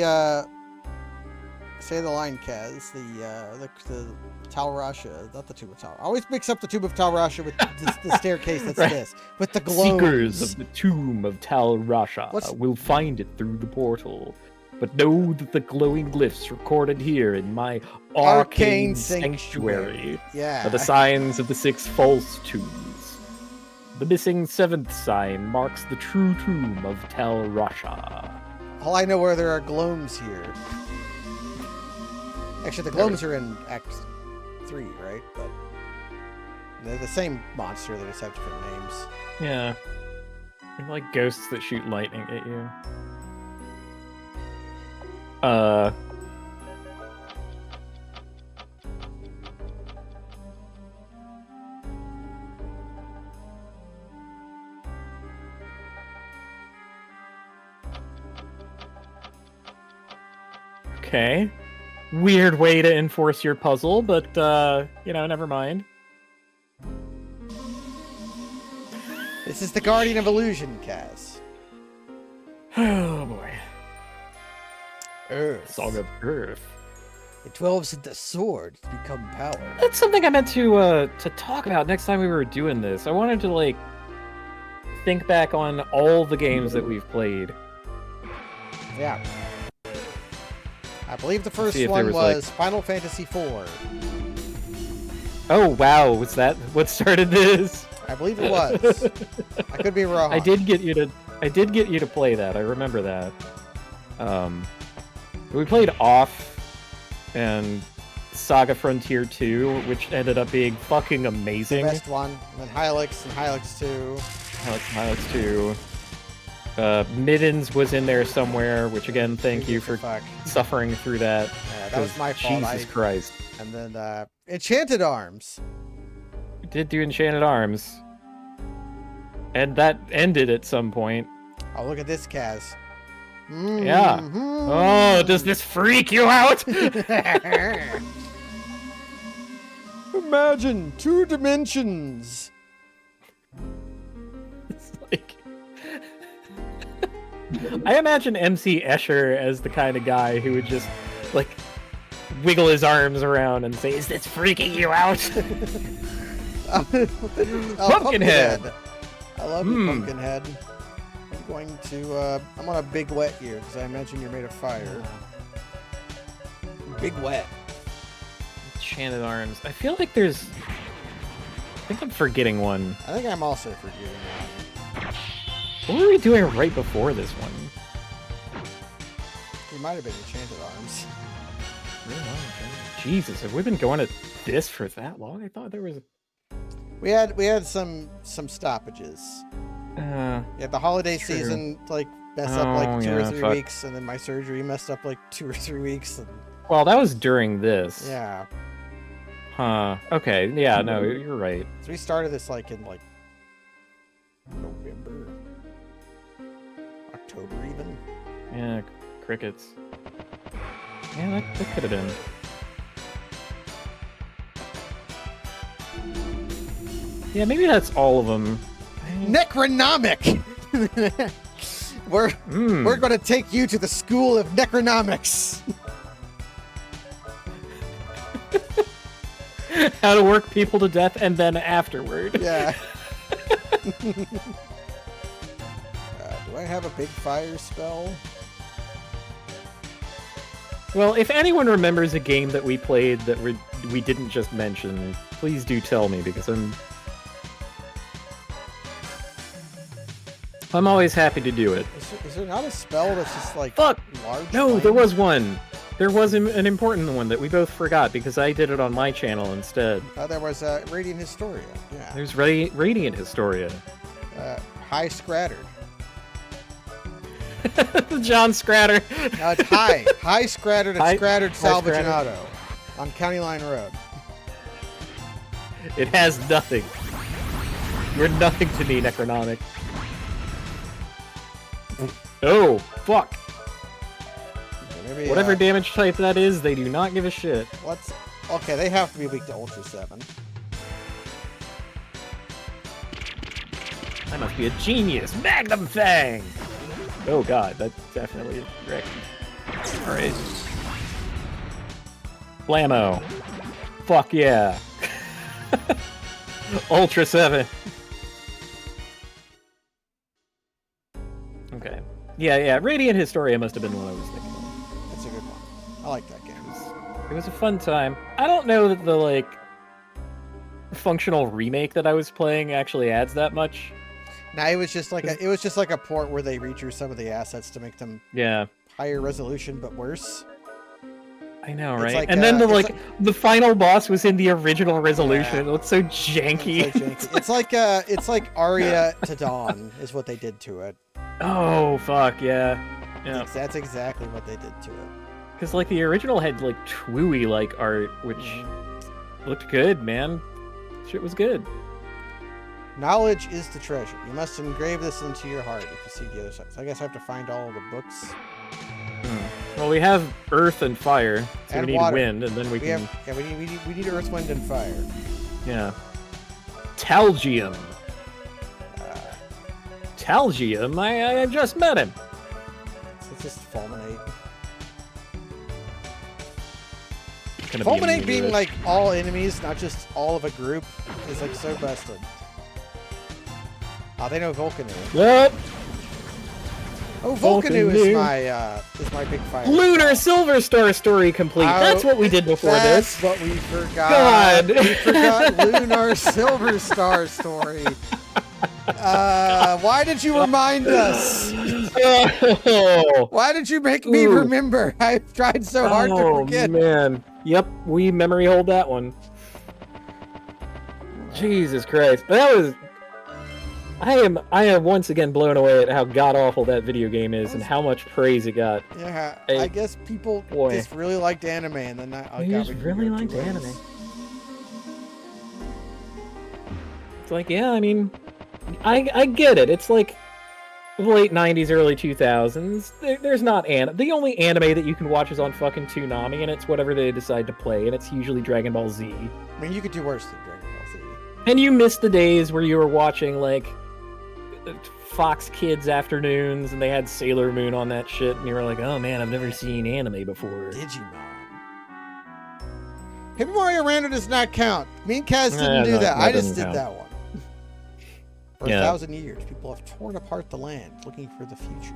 say the line, Kaz. The Tal Rasha, not the Tube of Tal. I always mix up the Tube of Tal Rasha with the staircase that's this. With the globes. Seekers of the Tomb of Tal Rasha will find it through the portal. But know that the glowing glyphs recorded here in my arcane sanctuary are the signs of the 6 false tombs. The missing 7th sign marks the true tomb of Tal Rasha. All I know where there are glomes here. Actually, the glomes are in Act 3, right? But they're the same monster, they just have different names. Yeah. They're like ghosts that shoot lightning at you. Okay. Weird way to enforce your puzzle, but, you know, never mind. This is the Guardian of Illusion, Kaz. Oh, boy. Earth. Song of Earth. It dwells in the sword to become power. That's something I meant to talk about next time we were doing this. I wanted to, like, think back on all the games that we've played. Yeah. I believe the first one was Final Fantasy IV. Oh, wow. Was that what started this? I believe it was. I could be wrong. I did get you to play that. I remember that. We played Off and Saga Frontier 2, which ended up being fucking amazing. The best one. And then Hylics and Hylics 2. Hylics 2. Middens was in there somewhere, which again, thank you for suffering through that. Yeah, that was my fault. Jesus Christ. And then Enchanted Arms. We did do Enchanted Arms. And that ended at some point. Oh, look at this, Kaz. Yeah. Oh, does this freak you out? Imagine 2 dimensions. It's like... I imagine MC Escher as the kind of guy who would just, like, wiggle his arms around and say, "Is this freaking you out?" Pumpkinhead! I love you, Pumpkinhead. I'm on a big wet here, because I imagine you're made of fire. Big wet. Enchanted Arms. I feel like there's... I think I'm forgetting one. I think I'm also forgetting one. What were we doing right before this one? He might have been Enchanted Arms. Jesus, have we been going at this for that long? I thought there was. We had some stoppages. Yeah, the holiday season like messed up like 2 or 3 weeks, and then my surgery messed up like 2 or 3 weeks. And... Well, that was during this. Yeah. Huh. Okay. Yeah. No, you're right. So we started this like in like November, October even. Yeah. Crickets. Yeah, that could have been. Yeah, maybe that's all of them. Necronomic! We're going to take you to the school of Necronomics. How to work people to death and then afterward. Yeah. Do I have a big fire spell? Well, if anyone remembers a game that we played that we didn't just mention, please do tell me, because I'm always happy to do it. Is there not a spell that's just like fuck? Large? No, flame? there was one. There was an important one that we both forgot because I did it on my channel instead. There was Radiant Historia. Yeah. There's Radiant Historia. High Scrattered. John Scratter. No, it's High Scrattered at Scrattered Salvage and Auto on County Line Road. It has nothing. You're nothing to me, Necronomic. Oh, fuck. Maybe, whatever damage type that is, they do not give a shit. Okay, they have to be weak to Ultra 7. I must be a genius. Magnum Fang! Oh god, that's definitely wrecked. Alright. Blammo. Fuck yeah. Ultra 7. Okay. Yeah, Radiant Historia must have been what I was thinking of. That's a good one. I like that game. It was a fun time. I don't know that the, like, functional remake that I was playing actually adds that much. Nah, it was just like a port where they redrew some of the assets to make them higher resolution but worse. I know, right? Like, and then the final boss was in the original resolution. Yeah. It looks so janky. It's like Aria to Dawn is what they did to it. Oh fuck yeah. That's exactly what they did to it. Because like the original had like Twooey like art, which looked good, man. Shit was good. Knowledge is the treasure. You must engrave this into your heart if you see the other side. So I guess I have to find all of the books. Well, we have earth and fire, so and we need water. Wind, and then we can... Yeah, we need earth, wind, and fire. Yeah. Talgium. Talgium? I just met him. So it's just Fulminate. Be Fulminate being like all enemies, not just all of a group, is like so busted. Oh, they know Volcanu. What? Oh, Volcanu is my big fire. Lunar Silver Star story complete. That's what we did before this. That's what we forgot. God. We forgot Lunar Silver Star story. Why did you remind us? Why did you make me remember? I've tried so hard to forget. Oh, man. Yep, we memory hold that one. Jesus Christ. That was... I am once again blown away at how god-awful that video game is and how much praise it got. Yeah, I guess people just really liked anime and then I just really liked anime. It's like, yeah, I mean, I get it. It's like late 90s, early 2000s. There's not the only anime that you can watch is on fucking Toonami, and it's whatever they decide to play, and it's usually Dragon Ball Z. I mean, you could do worse than Dragon Ball Z. And you miss the days where you were watching, like, Fox Kids afternoons, and they had Sailor Moon on that shit, and you were like, oh man, I've never seen anime before. Digimon. Paper Mario Random does not count. Me and Kaz didn't do that. I just did that one. For 1,000 years, people have torn apart the land looking for the future.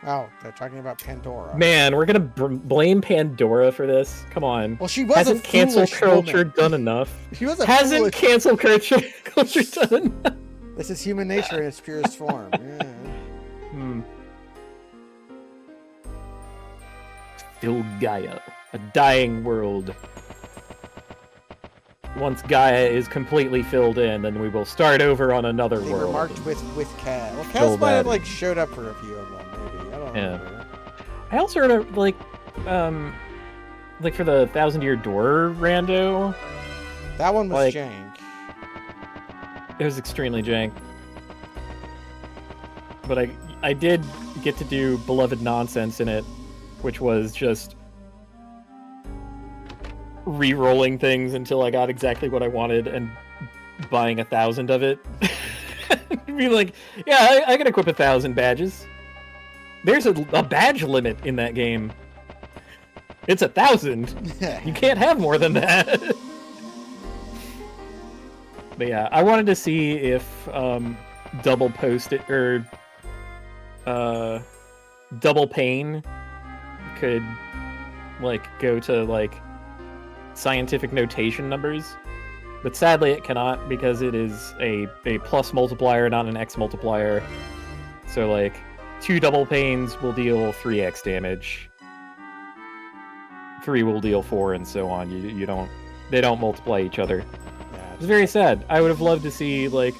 Oh, they're talking about Pandora. Man, we're gonna blame Pandora for this? Come on. Well, she was Hasn't cancel culture woman. done enough? She was a Hasn't cancel culture done enough? This is human nature in its purest form. Yeah. Hmm. Still Gaia, a dying world. Once Gaia is completely filled in, then we will start over on another They world. were marked with Kaz. Well, Fill Kaz might have that like showed up for a few of them, maybe. I don't remember. I also remember like for the 1,000-Year Door rando. That one was like, jank. It was extremely jank. But I did get to do Beloved Nonsense in it, which was just re-rolling things until I got exactly what I wanted and buying 1,000 of it. Be like, yeah, I can equip 1,000 badges. There's a badge limit in that game. It's 1,000. You can't have more than that. But yeah, I wanted to see if double post it or double pane could like go to like scientific notation numbers, but sadly it cannot because it is a plus multiplier, not an X multiplier. So like 2 double panes will deal 3x damage, 3 will deal 4, and so on. They don't multiply each other. Yeah, It's very sad. I would have loved to see like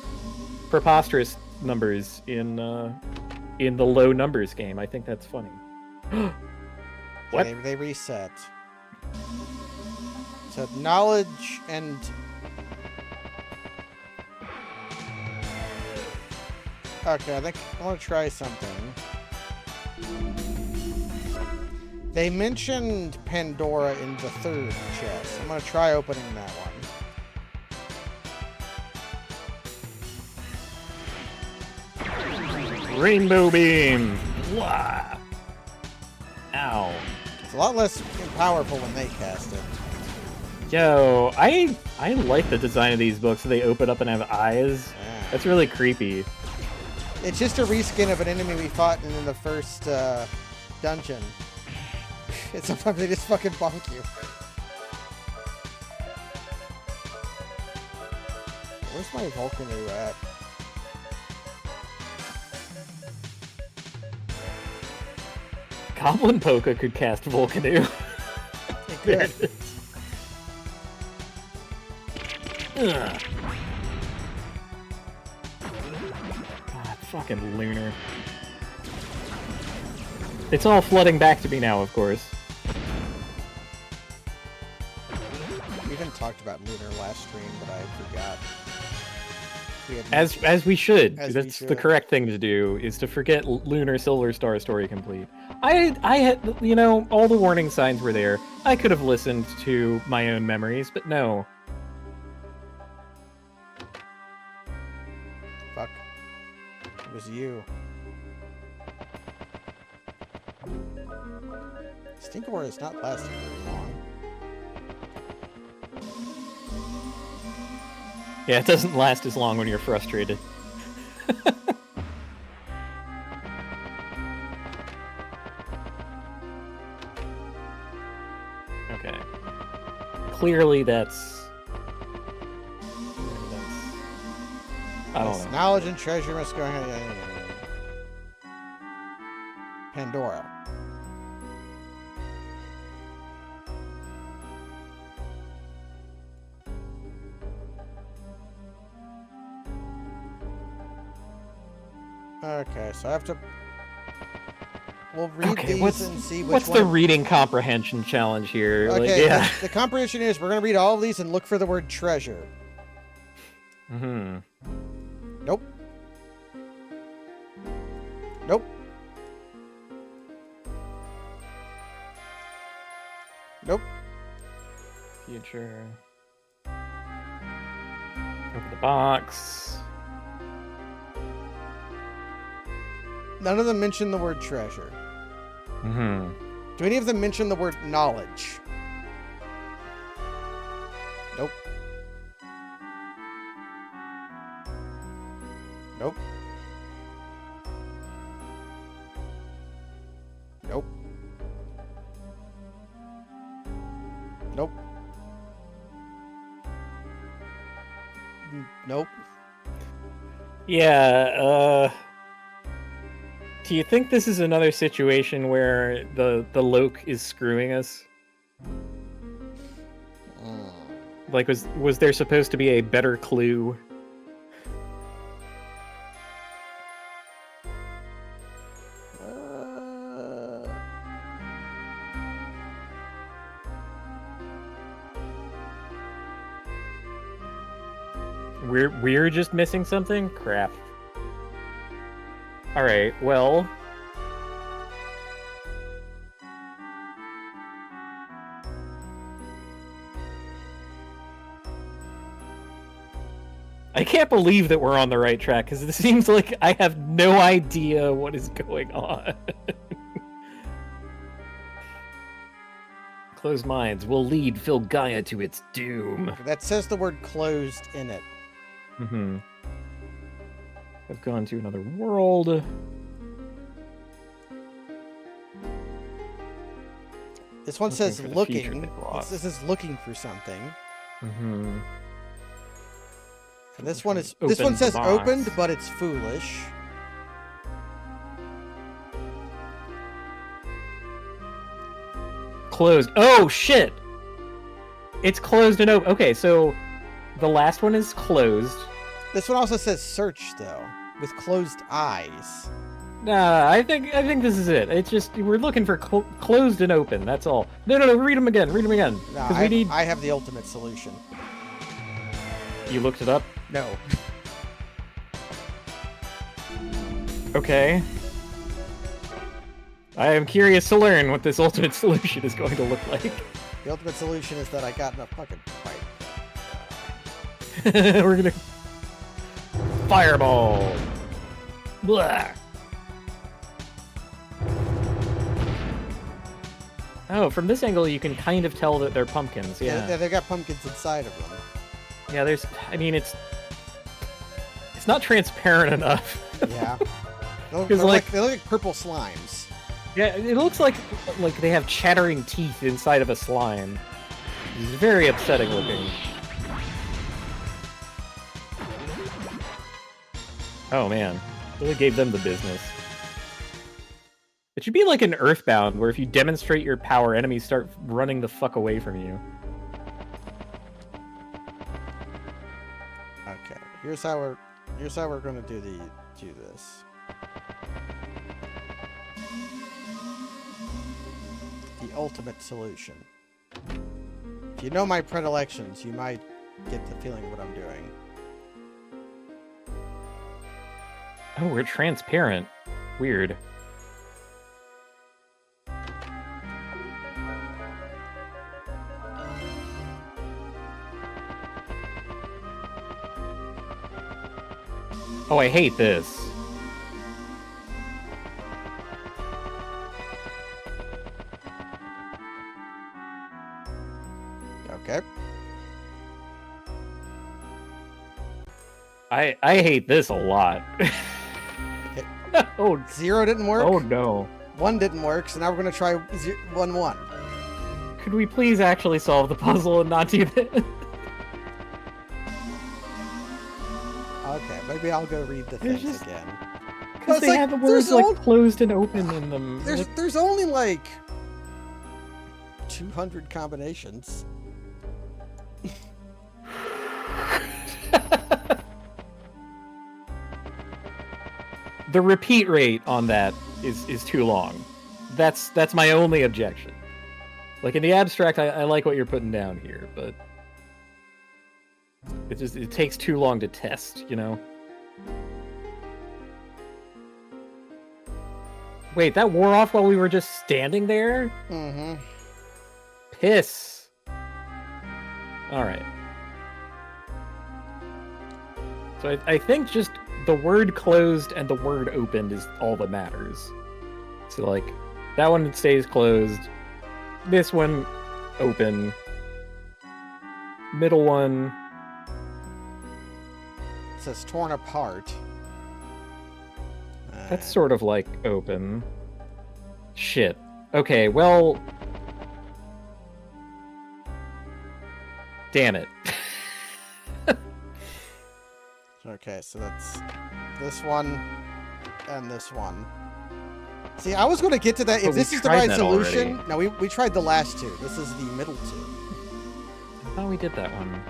preposterous numbers in the low numbers game. I think that's funny. What? They reset. So knowledge and okay, I think I want to try something. They mentioned Pandora in the 3rd chest. I'm gonna try opening that one. Rainbow beam. Wah. Ow. It's a lot less powerful when they cast it. Yo, I like the design of these books. They open up and have eyes. Yeah. That's really creepy. It's just a reskin of an enemy we fought in the first dungeon. And sometimes they just fucking bonk you. Where's my Vulcanu at? Goblin Polka could cast Volcanu. It could. Ugh. God, fucking Lunar. It's all flooding back to me now, of course. We even talked about Lunar last stream, but I forgot. As we should. As That's we the should. correct thing to do, is to forget Lunar Silver Star story complete. I had, you know, all the warning signs were there. I could have listened to my own memories, but no. Fuck. It was you. Stinkor is not lasting very long. Yeah, it doesn't last as long when you're frustrated. Okay. Clearly that's... I don't know. Knowledge and treasure must go... Pandora. Okay, so I have to... We'll read these and see which what's one... the reading comprehension challenge here? Okay, like, yeah. the comprehension is we're going to read all of these and look for the word treasure. Mm-hmm. Nope. Nope. Nope. Future. Open the box. None of them mention the word treasure. Mm-hmm. Do any of them mention the word knowledge? Nope. Nope. Nope. Nope. Nope. Yeah, do you think this is another situation where the Loke is screwing us? Like, was there supposed to be a better clue? We're just missing something? Crap. Alright, well... I can't believe that we're on the right track, because it seems like I have no idea what is going on. Closed minds will lead Phil Gaia to its doom. That says the word closed in it. Mm-hmm. I've gone to another world. This one says looking. This is looking for something. Mm-hmm. And this one says opened, but it's foolish. Closed. Oh shit! It's closed and open. Okay, so the last one is closed. This one also says search though, with closed eyes. Nah, I think this is it. It's just we're looking for closed and open. That's all. No, read them again. Read them again. Nah, I have the ultimate solution. You looked it up? No. Okay. I am curious to learn what this ultimate solution is going to look like. The ultimate solution is that I got enough fucking fight. We're gonna... Fireball! Blah! Oh, from this angle you can kind of tell that they're pumpkins, yeah. Yeah, they've got pumpkins inside of them. Yeah, I mean, it's not transparent enough. Yeah. They look like purple slimes. Yeah, it looks like they have chattering teeth inside of a slime. It's very upsetting looking. Oh man, really gave them the business. It should be like an Earthbound, where if you demonstrate your power, enemies start running the fuck away from you. Okay, here's how we're gonna do this. The ultimate solution. If you know my predilections, you might get the feeling of what I'm doing. Oh, we're transparent. Weird. Oh, I hate this. Okay. I hate this a lot. Okay. Oh, 0 didn't work. Oh no. 1 didn't work, so now we're gonna try 1, 1. Could we please actually solve the puzzle and not do this? Okay, maybe I'll go read the things again. Because they have the words like closed and open in them. There's only like 200 combinations. The repeat rate on that is too long. That's my only objection. Like in the abstract, I like what you're putting down here, but it takes too long to test, you know? Wait, that wore off while we were just standing there? Mm-hmm. Piss. Alright. So I think just the word closed and the word opened is all that matters. So like, that one stays closed. This one, open. Middle one... It says torn apart. That's sort of like open. Shit. Okay, well... Damn it. Okay, so that's this one, and this one. See, I was going to get to that. If this is the tried right that solution... already. No, we tried the last two. This is the middle two. I thought we did that one.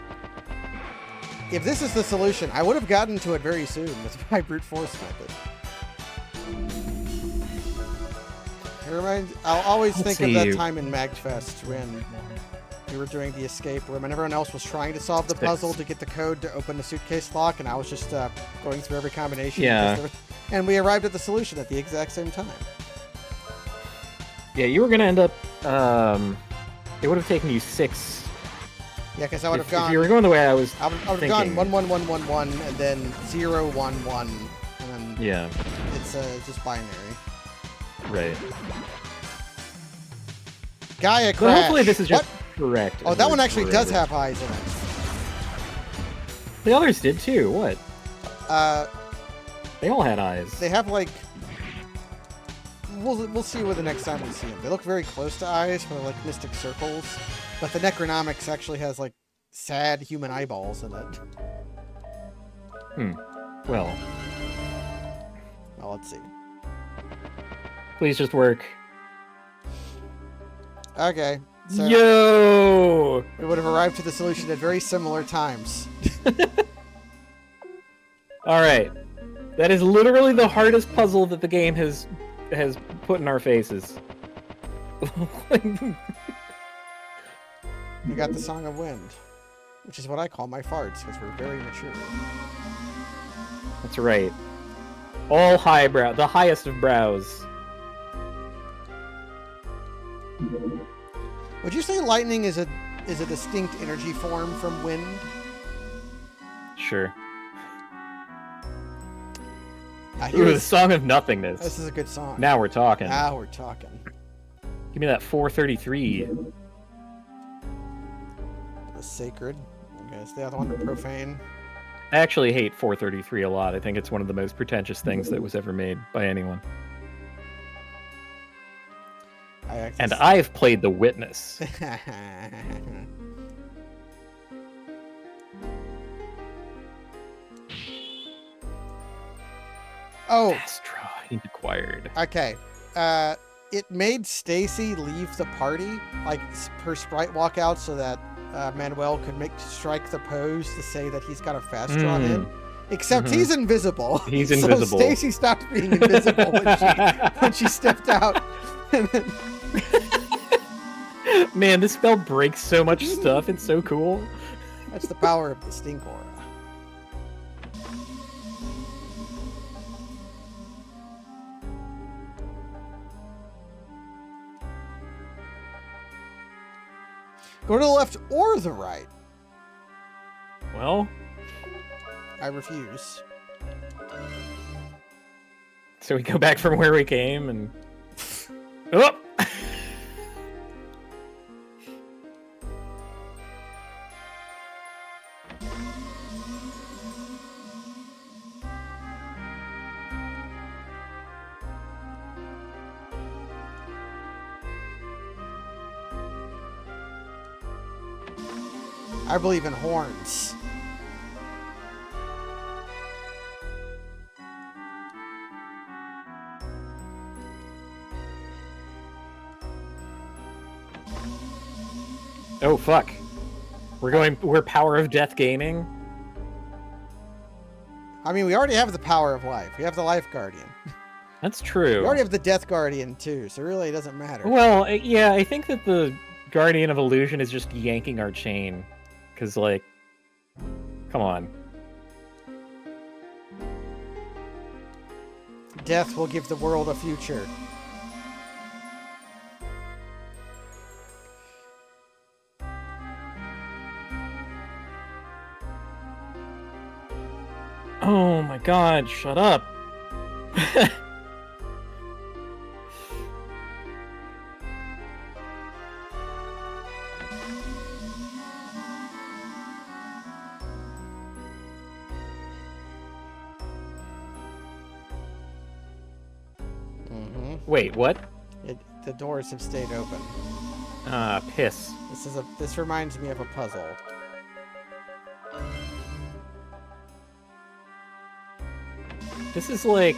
If this is the solution, I would have gotten to it very soon with my brute force method. I'll always think of that time in MagFest when we were doing the escape room and everyone else was trying to solve the puzzle to get the code to open the suitcase lock, and I was just going through every combination. Yeah. And we arrived at the solution at the exact same time. Yeah, you were going to end up... it would have taken you 6... Yeah, because I would have gone... If you were going the way I was I would have gone 1, 1, 1, 1, 1, and then 0, 1, 1, and then... Yeah. It's just binary. Right. Gaia crash. But hopefully this is just correct. Oh, that one actually does have eyes in it. The others did too. What? They all had eyes. They have like... We'll see with the next time we see them. They look very close to eyes, but they're like mystic circles. But the Necronomics actually has like sad human eyeballs in it. Well, let's see. Please just work. Okay. So Yo! we would have arrived to the solution at very similar times. Alright. That is literally the hardest puzzle that the game has put in our faces. You got the Song of Wind, which is what I call my farts, because we're very mature. That's right. All highbrow, the highest of brows. Would you say lightning is a distinct energy form from wind? Sure. Ooh, the Song of Nothingness. This is a good song. Now we're talking. Now we're talking. Give me that 433. The sacred. Okay, it's the other one, the profane. I actually hate 433 a lot. I think it's one of the most pretentious things that was ever made by anyone. And I've played The Witness. Oh. Fast draw inquired. Okay. It made Stacy leave the party, like her sprite walkout, so that Manuel could strike the pose to say that he's got a fast draw in. Except he's invisible. He's invisible. So Stacy stopped being invisible when she stepped out. And then... Man, this spell breaks so much stuff. It's so cool. That's the power of the Stink Aura. Go to the left or the right. Well, I refuse. So we go back from where we came and... Oh! I believe in horns. Oh, fuck. We're Power of Death gaming? I mean, we already have the Power of Life. We have the Life Guardian. That's true. We already have the Death Guardian, too, so really it doesn't matter. Well, yeah, I think that the Guardian of Illusion is just yanking our chain. Because, like, come on. Death will give the world a future. Oh my god, shut up. Wait, what? The doors have stayed open. Ah, piss. This reminds me of a puzzle. This is like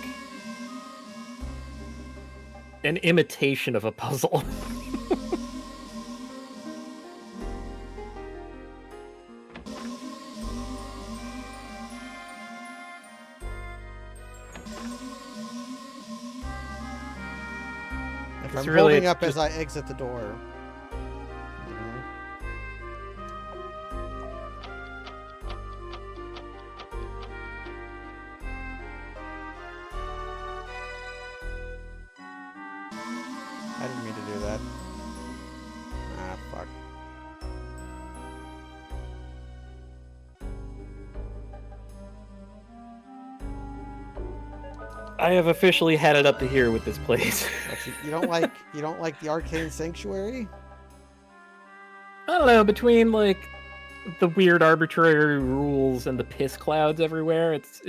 an imitation of a puzzle. I'm really holding up as I exit the door. I didn't mean to do that. Ah, fuck. I have officially had it up to here with this place. You don't like the Arcane Sanctuary? I don't know, between like the weird arbitrary rules and the piss clouds everywhere, it's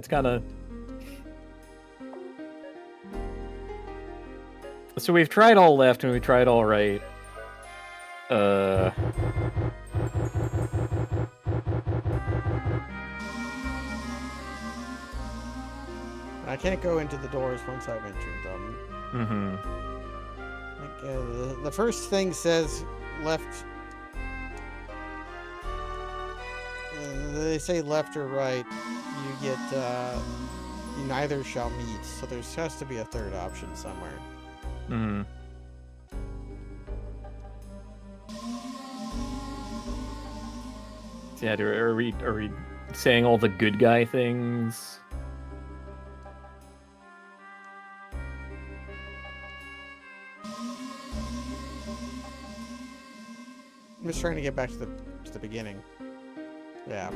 kind of. So we've tried all left and we've tried all right. I can't go into the doors once I've entered them. The first thing says left. They say left or right. You get you neither shall meet. So there has to be a third option somewhere. Yeah, are we saying all the good guy things? I'm just trying to get back to the beginning. Yeah.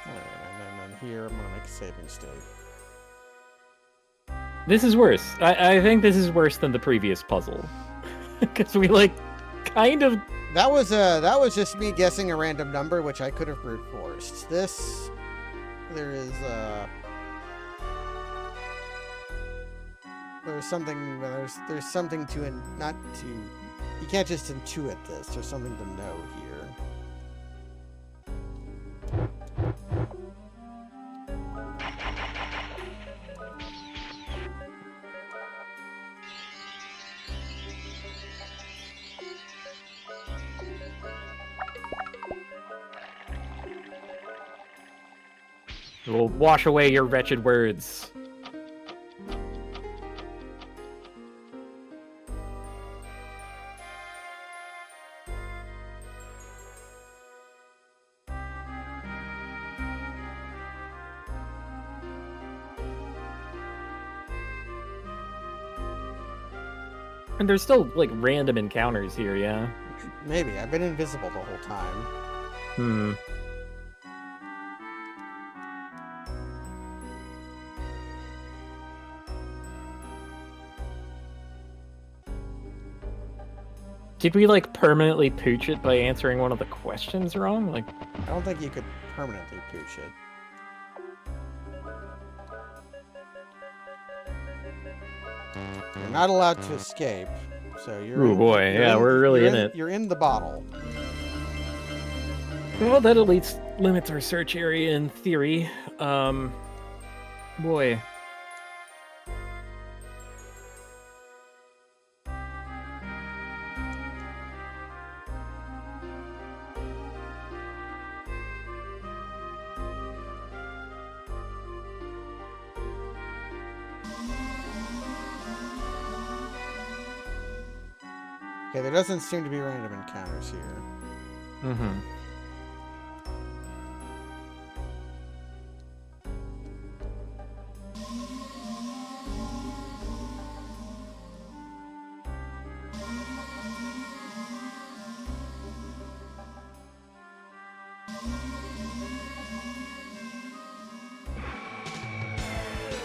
And then here I'm gonna make a saving state. This is worse. I think this is worse than the previous puzzle. Because we like kind of. That was just me guessing a random number, which I could have brute forced. This, there's something to not to. You can't just intuit this. There's something to know here. It will wash away your wretched words. And there's still, like, random encounters here, yeah? Maybe. I've been invisible the whole time. Did we, like, permanently pooch it by answering one of the questions wrong? Like, I don't think you could permanently pooch it. You're not allowed to escape, so you're. Oh boy, yeah, we're really in it. You're in the bottle. Well, that at least limits our search area in theory. Boy. Okay, there doesn't seem to be random encounters here.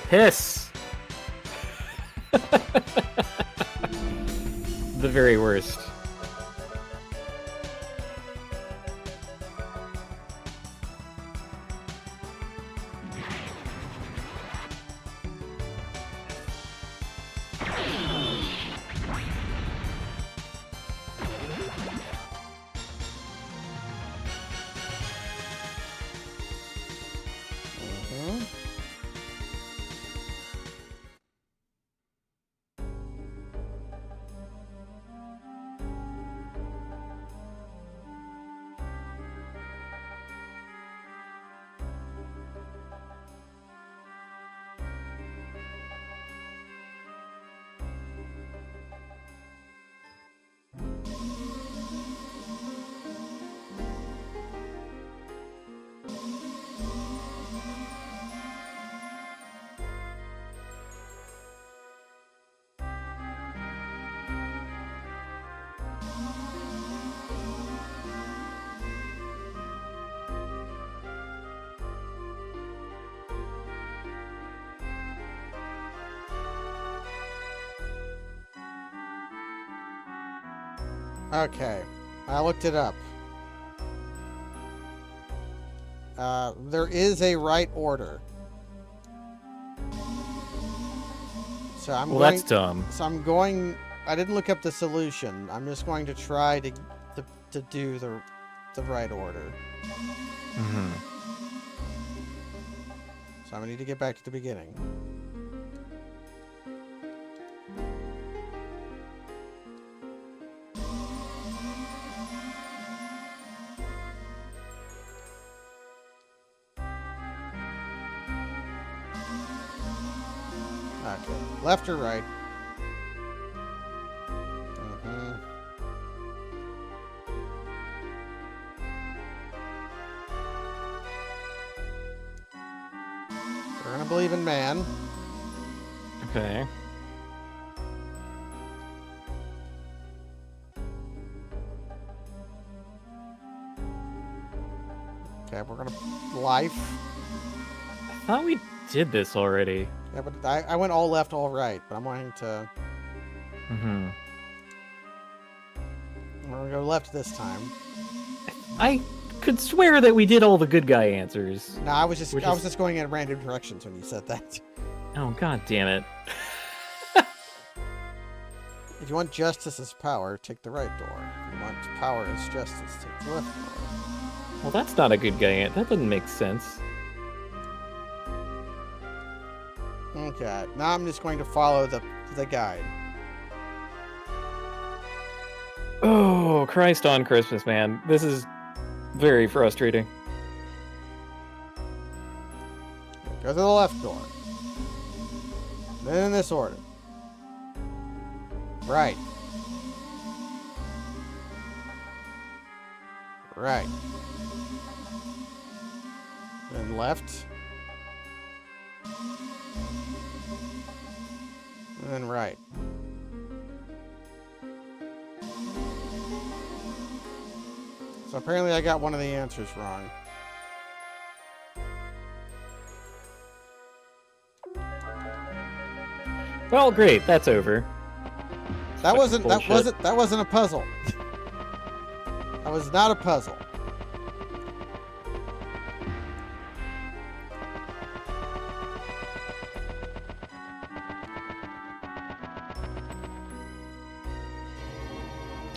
Piss! The very worst. Okay, I looked it up. There is a right order. So that's dumb. So I'm going. I didn't look up the solution. I'm just going to try to do the right order. Mm-hmm. So I'm gonna need to get back to the beginning. Okay, left or right? Mm-hmm. We're gonna believe in man. Okay. Okay, we're gonna life. I thought we did this already. Yeah, but I went all left, all right, but I'm wanting to. Mm-hmm. We're gonna go left this time. I could swear that we did all the good guy answers. No, I was just going in random directions when you said that. Oh, god damn it. If you want justice as power, take the right door. If you want power as justice, take the left door. Well, that's not a good guy. That doesn't make sense. Okay, now I'm just going to follow the guide. Oh, Christ on Christmas, man. This is very frustrating. Go to the left door. Then in this order. Right. Right. Then left. And then right. So apparently I got one of the answers wrong. Well, great. That's over. That wasn't a puzzle. That was not a puzzle.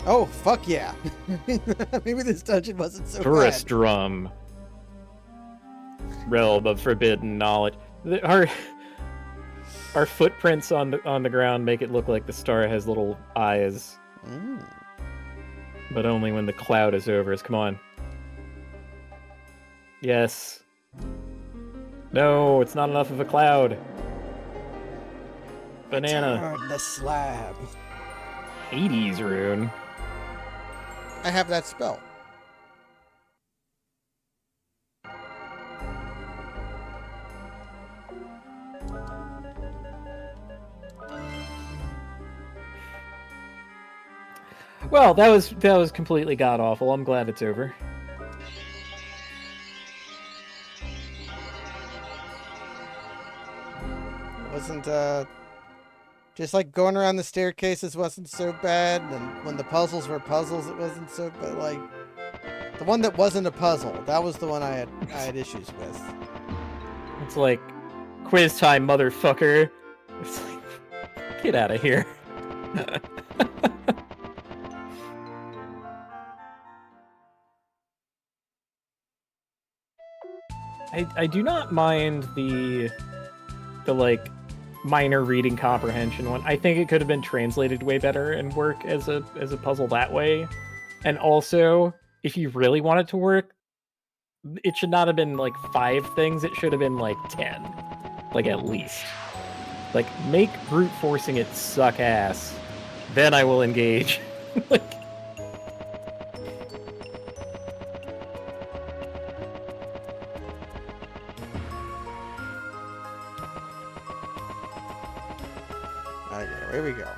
Oh, fuck yeah. Maybe this dungeon wasn't so bad. Durastrum. Realm of forbidden knowledge. Our footprints on the ground make it look like the star has little eyes. Mm. But only when the cloud is over us. Come on. Yes. No, it's not enough of a cloud. Banana. Turn the slab. Hades rune. I have that spell. Well, that was completely god awful. I'm glad it's over. It wasn't just like going around the staircases wasn't so bad, and when the puzzles were puzzles, it wasn't so bad. Like the one that wasn't a puzzle, that was the one I had issues with. It's like quiz time, motherfucker. It's like, get out of here. I do not mind the like minor reading comprehension one. I think it could have been translated way better and work as a puzzle that way. And also, if you really want it to work, it should not have been like 5 things. It should have been like 10, like at least. Like make brute forcing it suck ass. Then I will engage. Like. Okay, here we go. There's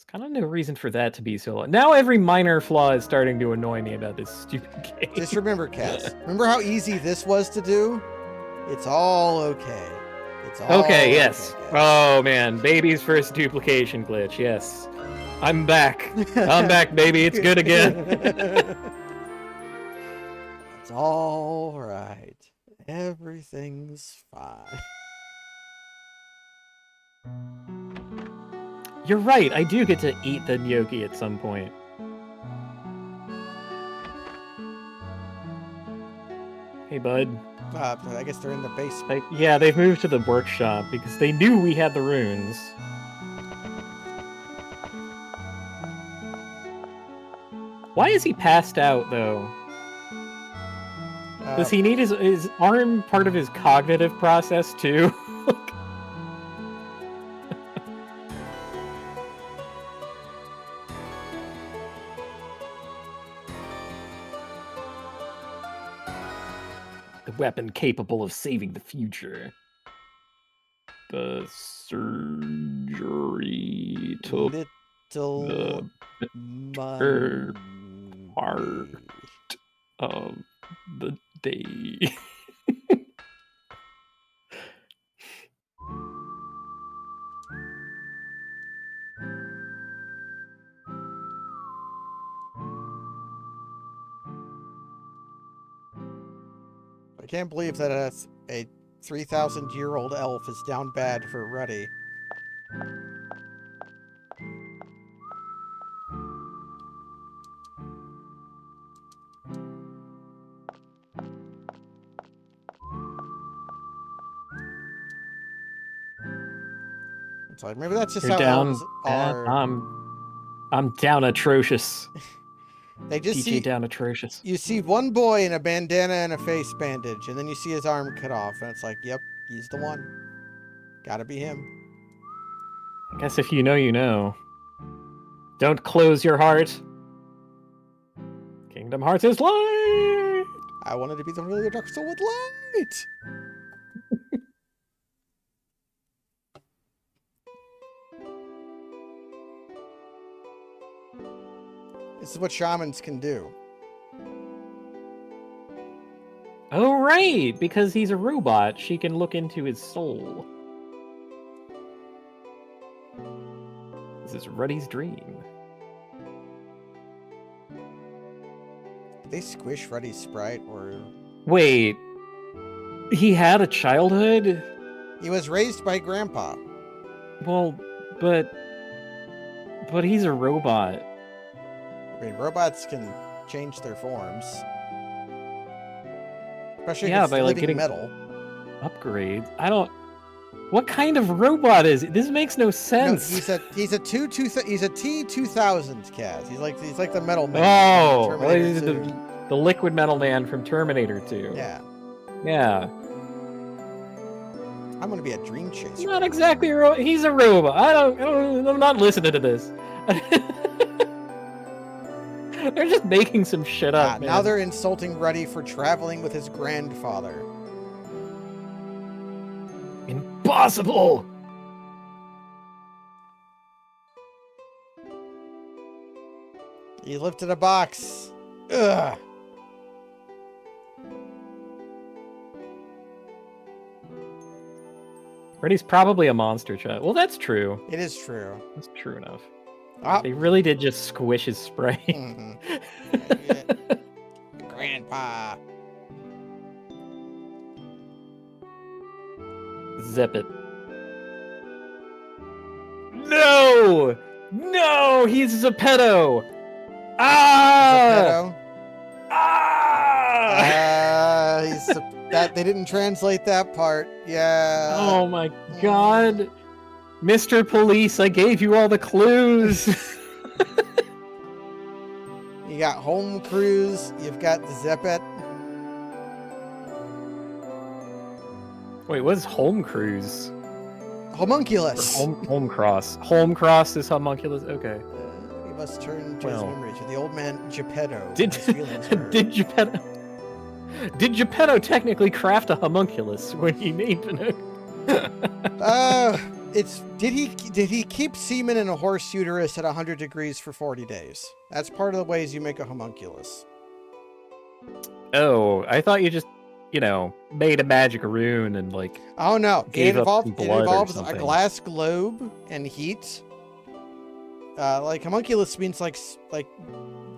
kind of no reason for that to be so. Now every minor flaw is starting to annoy me about this stupid game. Just remember, Cass. Remember how easy this was to do? It's all okay. It's all okay. Yes. Okay, oh man, baby's first duplication glitch. Yes. I'm back. I'm back, baby. It's good again. It's all right. Everything's fine. You're right. I do get to eat the gnocchi at some point. Hey, bud. I guess they're in the basement. Yeah, they've moved to the workshop because they knew we had the runes. Why is he passed out, though? Does he need his arm part of his cognitive process, too? The weapon capable of saving the future. The surgery took the part of the day. I can't believe that a 3,000-year-old elf is down bad for Ruddy. It's like, maybe that's just how elves are. I'm down atrocious. They just DJ down atrocious. You see one boy in a bandana and a face bandage, and then you see his arm cut off, and it's like, yep, he's the one. Gotta be him. I guess if you know, you know. Don't close your heart. Kingdom Hearts is light! I wanted to be the really dark soul with light! This is what shamans can do. Oh, right! Because he's a robot, she can look into his soul. This is Ruddy's dream. Did they squish Ruddy's sprite, or... Wait. He had a childhood? He was raised by Grandpa. Well, but he's a robot. I mean, robots can change their forms. Especially if it's by like living metal. Upgrades. I don't... What kind of robot is it? This makes no sense. No, he's a T-2000 Kaz. He's like the metal man. Oh, well, he's the liquid metal man from Terminator 2. Yeah. Yeah. I'm gonna be a dream chaser. Not exactly a robot. He's a robot. I'm not listening to this. They're just making some shit up, man. Now they're insulting Ruddy for traveling with his grandfather. Impossible! He lifted a box. Ugh. Ruddy's probably a monster child. Well, that's true. It is true. That's true enough. Oh. They really did just squish his spray. Mm-hmm. Grandpa. Zip it. No! No! He's a pedo! Ah! Pedo? Ah! They didn't translate that part. Yeah. Oh my god. Mr. Police, I gave you all the clues. You got Home Cruise, you've got the Zeppet. Wait, what is Home Cruise? Homunculus. Home Cross. Home Cross is homunculus? Okay. He must turn to his memories with the old man Geppetto. Did Geppetto technically craft a homunculus when he named it? Did he keep semen in a horse uterus at 100 degrees for 40 days? That's part of the ways you make a homunculus. Oh, I thought you just, made a magic rune and like. Oh no! It involves blood a glass globe and heat, Like homunculus means like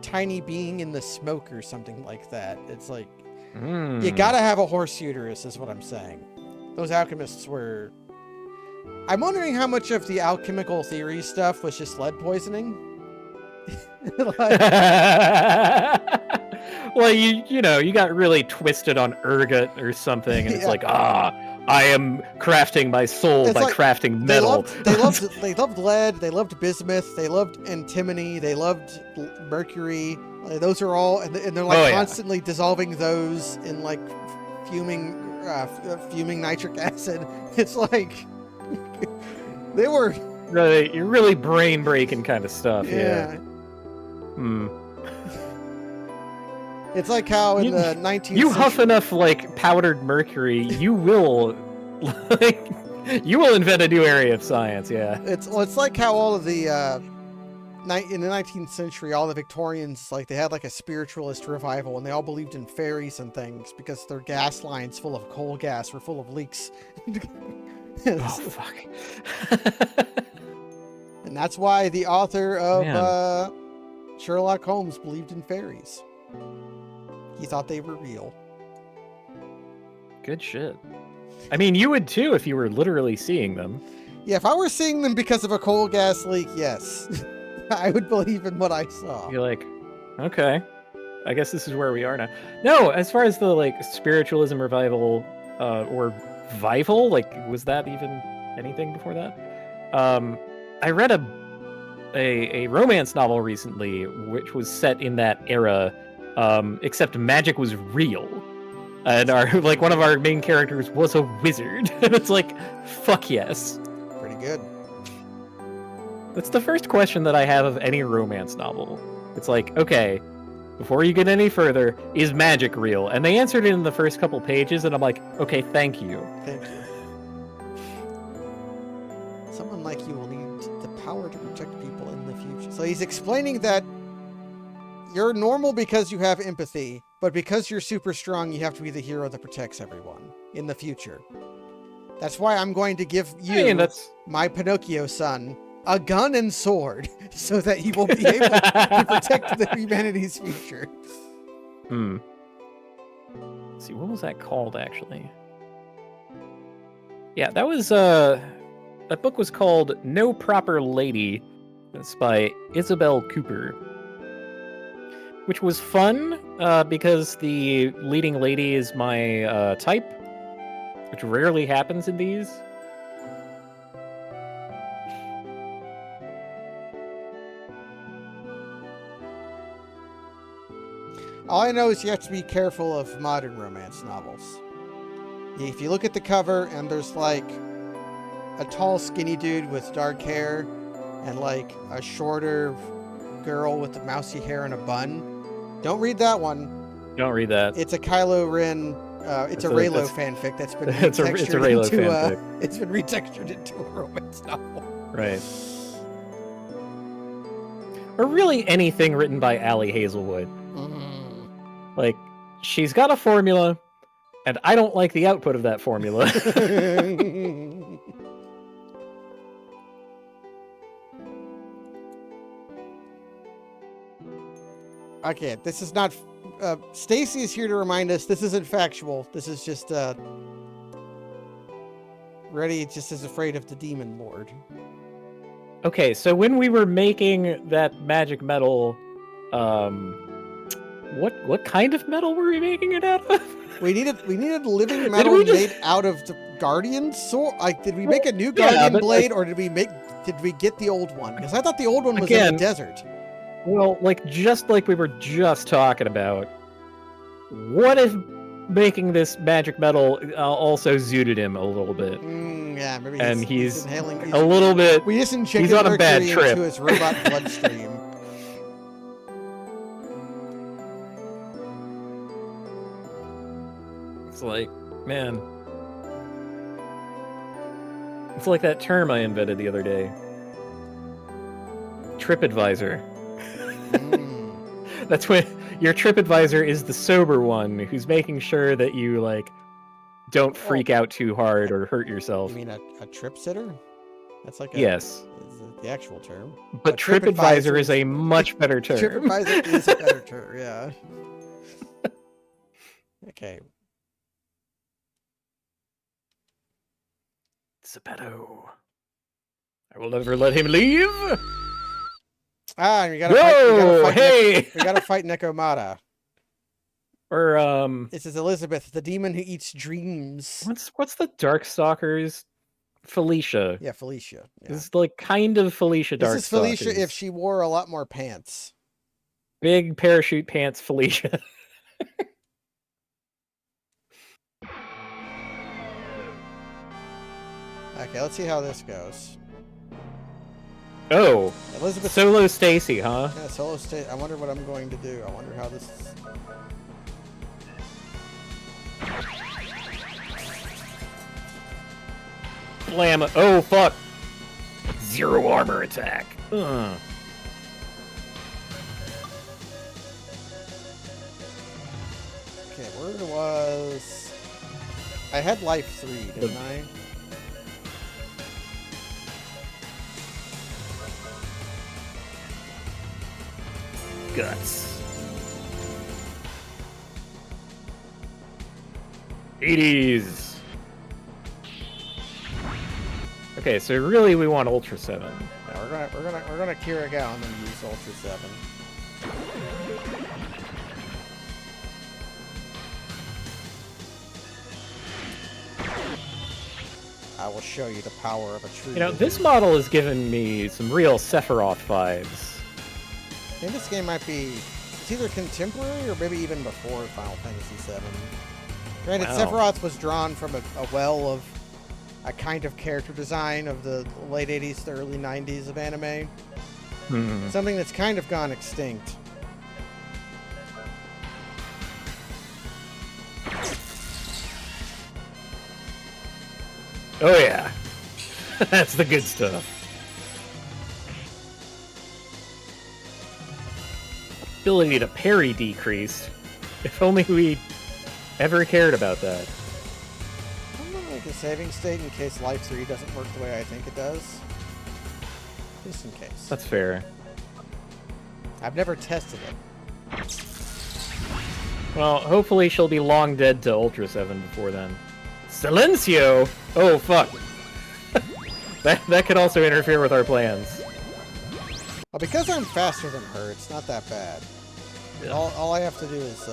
tiny being in the smoke or something like that. It's like you gotta have a horse uterus, is what I'm saying. Those alchemists were. I'm wondering how much of the alchemical theory stuff was just lead poisoning. Well, you got really twisted on ergot or something, and it's like, I am crafting my soul by crafting metal. They loved lead, they loved bismuth, they loved antimony, they loved mercury. Those are all, and they're like constantly dissolving those in like fuming nitric acid. It's like they were really brain breaking kind of stuff. Yeah. It's like how in the 19th you huff enough like powdered mercury, you will invent a new area of science. Yeah. It's like how all of the in the 19th century, all the Victorians, like they had like a spiritualist revival, and they all believed in fairies and things because their gas lines full of coal gas were full of leaks. Oh fuck. And that's why the author of Sherlock Holmes believed in fairies. He thought they were real. Good shit. I mean, you would too if you were literally seeing them. Yeah, if I were seeing them because of a coal gas leak, yes. I would believe in what I saw. You're like, okay, I guess this is where we are now. No, as far as the like spiritualism revival or vival, like was that even anything before that? I read a romance novel recently which was set in that era, except magic was real, and one of our main characters was a wizard. And it's like, fuck yes. Pretty good. That's the first question that I have of any romance novel. It's like, okay, before you get any further, is magic real? And they answered it in the first couple pages, and I'm like, okay, thank you. Thank you. Someone like you will need the power to protect people in the future. So he's explaining that you're normal because you have empathy, but because you're super strong, you have to be the hero that protects everyone in the future. That's why I'm going to give you, my Pinocchio son, a gun and sword, so that he will be able to protect the humanity's future. Let's see, what was that called, actually? Yeah, that was, that book was called No Proper Lady. It's by Isabel Cooper. Which was fun, because the leading lady is my type, which rarely happens in these. All I know is you have to be careful of modern romance novels. If you look at the cover and there's like a tall skinny dude with dark hair and like a shorter girl with the mousy hair and a bun, don't read that one. Don't read that. It's a Kylo Ren, it's a Reylo fanfic that's been it's a Reylo fanfic. It's been retextured into a romance novel. Right. Or really anything written by Allie Hazelwood. Like, she's got a formula, and I don't like the output of that formula. Okay, this is not... Stacy is here to remind us this isn't factual. This is just, Reddy just is afraid of the demon lord. Okay, so when we were making that magic metal, what kind of metal were we making it out of? We needed living metal made out of the Guardian sword. Like, did we make a new Guardian blade, or did we get the old one? Because I thought the old one was in the desert. Well, just like we were just talking about, what if making this magic metal also zooted him a little bit? Yeah, maybe. And he's inhaling a little bit. We just injected mercury into his robot bloodstream. It's like, man. It's like that term I invented the other day. TripAdvisor. That's when your TripAdvisor is the sober one who's making sure that you, like, don't freak out too hard or hurt yourself. You mean a trip sitter? That's like a... Yes. the actual term. But TripAdvisor is a much better term. TripAdvisor is a better term, yeah. Okay. Zepeto. I will never let him leave. Ah, we gotta fight. We gotta fight Nekomata. Or This is Elizabeth, the demon who eats dreams. What's the Darkstalker's? Felicia. Yeah, Felicia. Yeah. This is like kind of Felicia Darkstalker. This is Felicia if she wore a lot more pants. Big parachute pants, Felicia. Okay, let's see how this goes. Oh, Elizabeth Solo Stacy, huh? Yeah, Solo Stacy. I wonder what I'm going to do. I wonder how this is. Blam. Oh, fuck. 0 armor attack. Okay, where was... I had life 3, didn't I? Guts. 80s. Okay, so really we want Ultra 7. Yeah, we're gonna Kirigao and then use Ultra 7. I will show you the power of a true. You know, this model has given me some real Sephiroth vibes. I think this game might be... It's either contemporary or maybe even before Final Fantasy VII. Granted, Wow. Sephiroth was drawn from a well of a kind of character design of the late 80s to early 90s of anime. Something that's kind of gone extinct. Oh yeah. That's the good stuff. Ability to parry decreased. If only we ever cared about that. I'm gonna make a saving state in case Life 3 doesn't work the way I think it does. Just in case. That's fair. I've never tested it. Well, hopefully she'll be long dead to Ultra 7 before then. Silencio! Oh, fuck. that could also interfere with our plans. Well, because I'm faster than her, it's not that bad. Yeah. All I have to do is,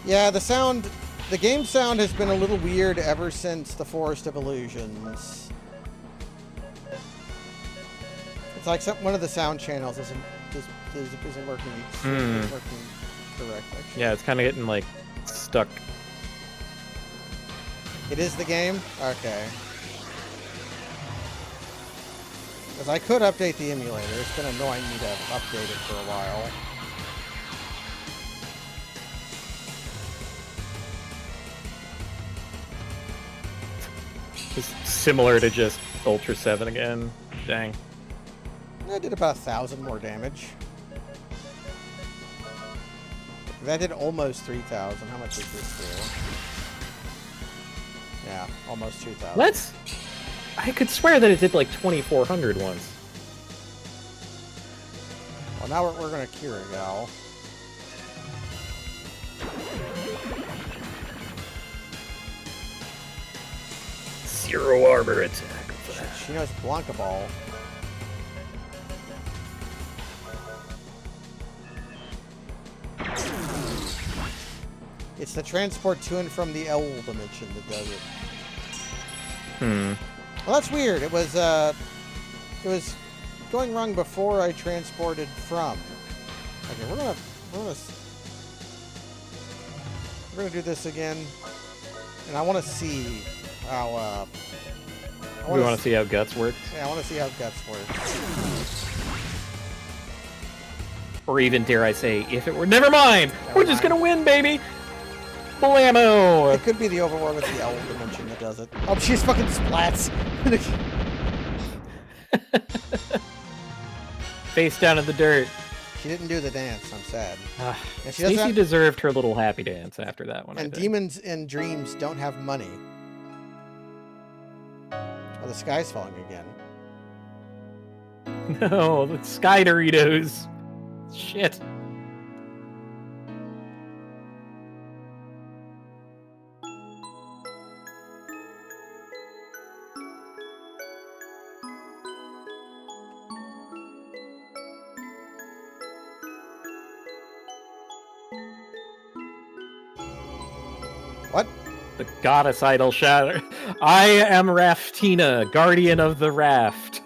yeah, the game sound has been a little weird ever since the Forest of Illusions. It's like one of the sound channels isn't working. Isn't working correct. Actually. Yeah, it's kind of getting like stuck. It is the game? Okay. Because I could update the emulator. It's been annoying me to update it for a while. Just similar to just Ultra 7 again. Dang. I did about 1,000 more damage. That did almost 3,000. How much does this do? Yeah, almost 2,000. I could swear that it did like 2,400 once. Well, now we're going to Kirigao. Zero armor attack. She knows Blanca Ball. It's the transport to and from the L dimension that does it. Well, that's weird. It was going wrong before I transported from. Okay, we're gonna do this again, and I want to see how. We want to see how Guts works? Yeah, I want to see how Guts works. Or even, dare I say, if it were... Never mind! We're just gonna win, baby! Blammo! It could be the overlord with the L dimension that does it. Oh, she's fucking splats! Face down in the dirt. She didn't do the dance. I'm sad. And she Stacy deserved her little happy dance after that one. And demons in dreams don't have money. Oh, the sky's falling again. No, the Sky Doritos. Shit. What? The goddess idol shatter. I am Raftina, guardian of the raft.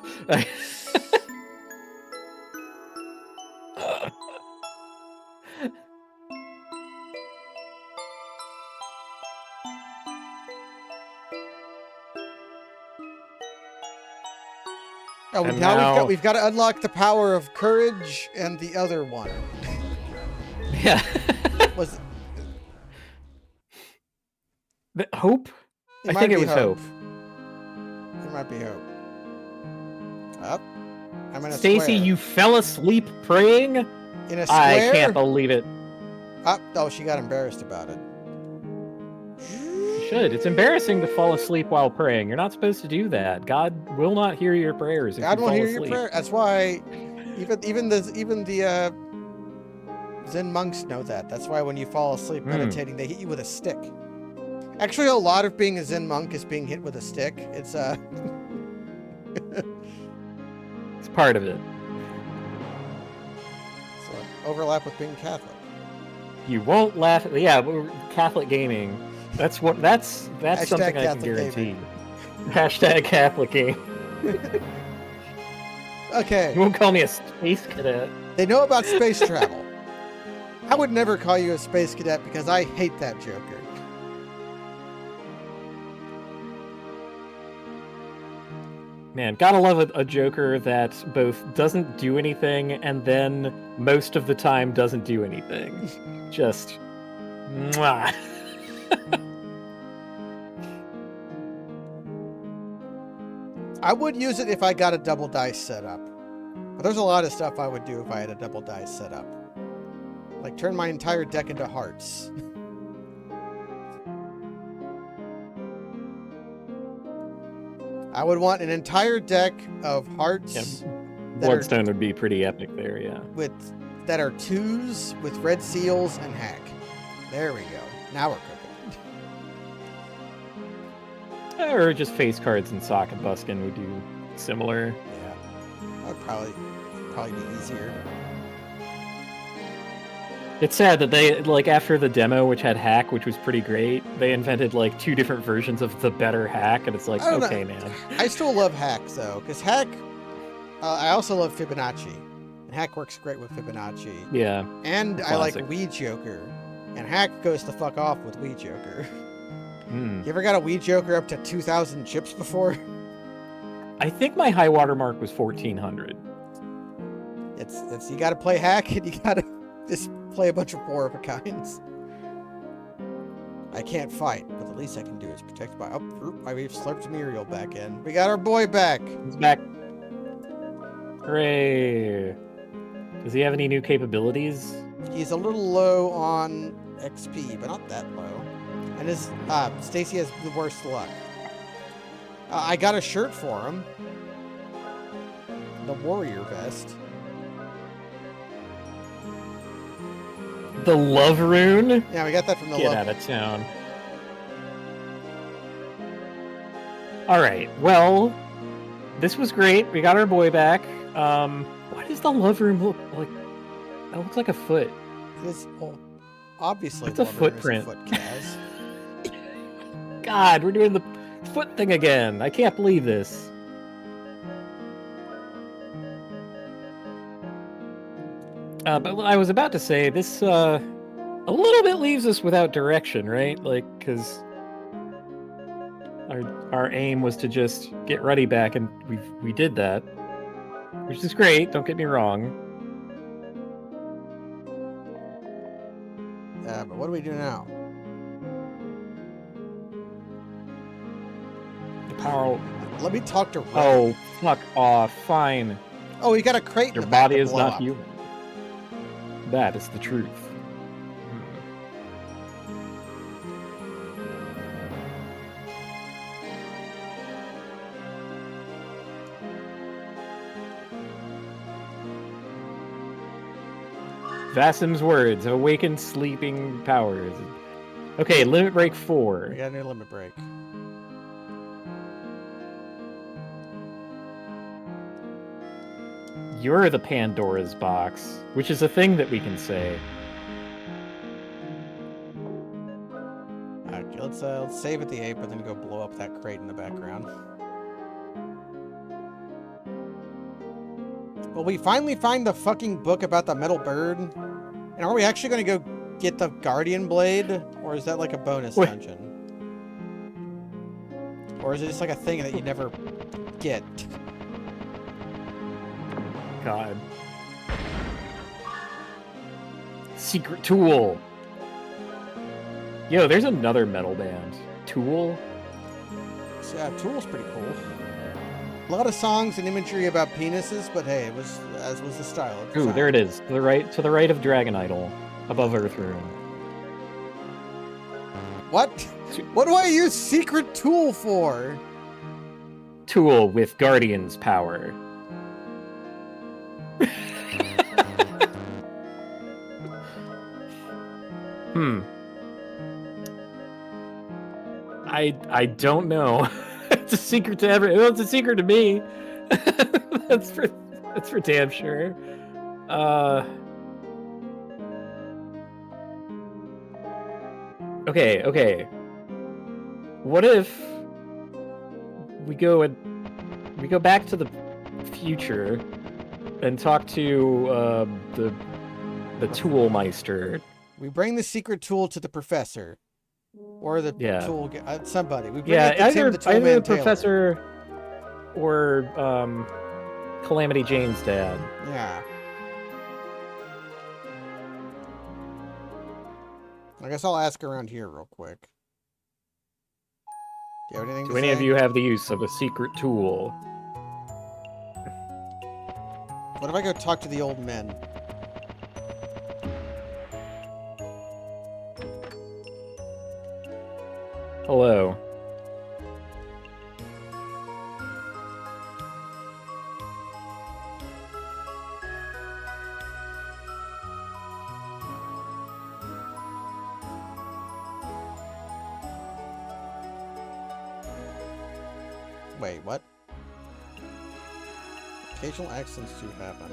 Oh, now we've got to unlock the power of courage and the other one. Yeah. Was it hope? I think it was hope. It might be hope. Up. I'm in a Stacy, square. you fell asleep praying? In a square? I can't believe it. Oh, she got embarrassed about it. You should. It's embarrassing to fall asleep while praying. You're not supposed to do that. God will not hear your prayers if God you won't fall hear asleep. your prayer. That's why even the Zen monks know that. That's why when you fall asleep meditating, they hit you with a stick. Actually, a lot of being a Zen monk is being hit with a stick. It's It's part of it. So overlap with being Catholic. You won't laugh. Yeah, Catholic gaming. That's something I can guarantee. Hashtag Catholic game. Okay. You won't call me a space cadet. They know about space travel. I would never call you a space cadet because I hate that Joker. Man, gotta love a Joker that both doesn't do anything and then most of the time doesn't do anything. Just, mwah. I would use it if I got a double dice set up. But there's a lot of stuff I would do if I had a double dice set up. Like turn my entire deck into hearts. I would want an entire deck of hearts. Yeah, Bloodstone would be pretty epic there, yeah. That are 2s with red seals and hack. There we go. Now we're cooking. Or just face cards and Sock and Buskin would do similar. Yeah. That would probably be easier. It's sad that they, like, after the demo, which had hack, which was pretty great, they invented, like, 2 different versions of the better hack, and it's like, okay, man. I still love hack, though, because hack... I also love Fibonacci. And hack works great with Fibonacci. Yeah. And classic. I like Wii Joker. And hack goes the fuck off with Wii Joker. You ever got a Wii Joker up to 2,000 chips before? I think my high water mark was 1,400. It's you gotta play hack, and you gotta just play a bunch of 4 of a kinds. I can't fight, but the least I can do is protect my... Oh, we've slurped Muriel back in. We got our boy back. He's back. Hooray. Does he have any new capabilities? He's a little low on XP, but not that low. And his Stacy has the worst luck. I got a shirt for him. The warrior vest. The love rune? Yeah, we got that from the Get out of town. Alright, well, this was great. We got our boy back. Why does the love rune look like... That looks like a foot. It is, well, obviously it's a footprint. Foot, Kaz. God, we're doing the foot thing again. I can't believe this. But what I was about to say, this a little bit leaves us without direction, right? Like, because our aim was to just get Ruddy back, and we did that, which is great. Don't get me wrong. But what do we do now? The power. Let me talk to Ruddy. Oh, fuck off. Fine. Oh, you got a crate. Your body is not human. That is the truth. Vassim's words, awakened sleeping powers. Okay, limit break 4. We got a new limit break. You're the Pandora's box, which is a thing that we can say. Okay, let's save at the 8, but then go blow up that crate in the background. Will we finally find the fucking book about the metal bird? And are we actually going to go get the Guardian Blade? Or is that like a bonus dungeon? Or is it just like a thing that you never get? God. Secret Tool. Yo, there's another metal band. Tool? So, yeah, Tool's pretty cool. A lot of songs and imagery about penises, but hey, it was as was the style of the Ooh, song. there it is. To the right of Dragon Idol. Above Earthroom. What? What do I use Secret Tool for? Tool with Guardian's power. I don't know. It's a secret to everyone. Well, it's a secret to me. That's for damn sure. Okay. What if we go back to the future and talk to the Toolmeister? We bring the secret tool to the professor, or the tool somebody. We bring it to either Tim the Toolman the Taylor. professor or Calamity Jane's dad. Yeah. I guess I'll ask around here real quick. Do you have anything to say? Do any of you have the use of a secret tool? What if I go talk to the old men? Hello. Wait, what? Occasional accidents do happen.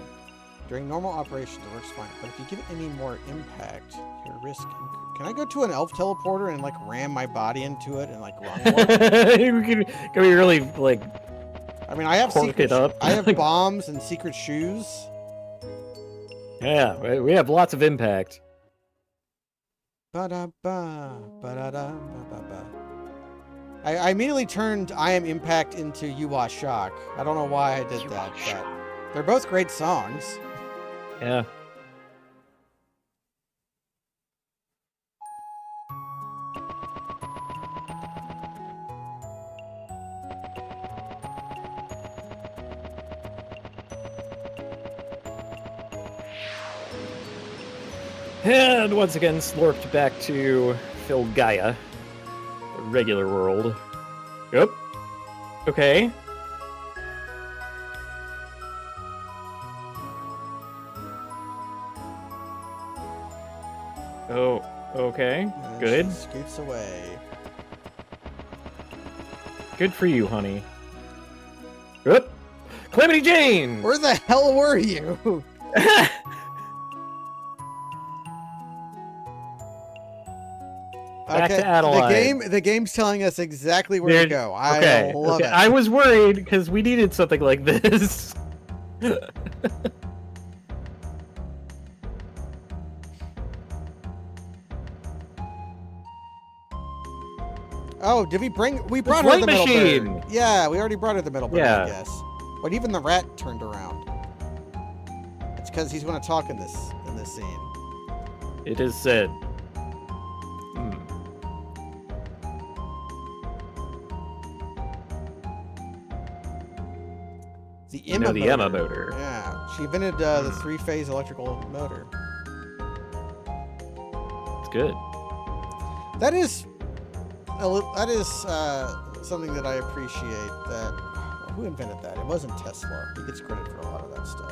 During normal operations, it works fine, but if you give it any more impact, your risk... Can I go to an elf teleporter and, like, ram my body into it and, like, run more? Can we really, like... I mean, I have cork it up? I have bombs and secret shoes. Yeah, we have lots of impact. Ba-da-ba, ba-da-da-ba-ba-ba. I immediately turned I Am Impact into You Are Shock. I don't know why I did that, but they're both great songs. Yeah. And once again, slurped back to Phil Gaia, the regular world. Yep. Okay. Oh, okay. And Good. she scoots away. Good for you, honey. Oop. Calamity Jane! Where the hell were you? Back to Adelaide. The game's telling us exactly where to go. I love it. I was worried because we needed something like this. Oh, did we bring... We brought her Light the metal machine! bird. Yeah, we already brought her the metal bird, Yeah. I guess. But even the rat turned around. It's because he's going to talk in this scene. It is said. The Emma the Emma motor. Yeah, she invented the three-phase electrical motor. good. That is something that I appreciate. That who invented that? It wasn't Tesla. He gets credit for a lot of that stuff.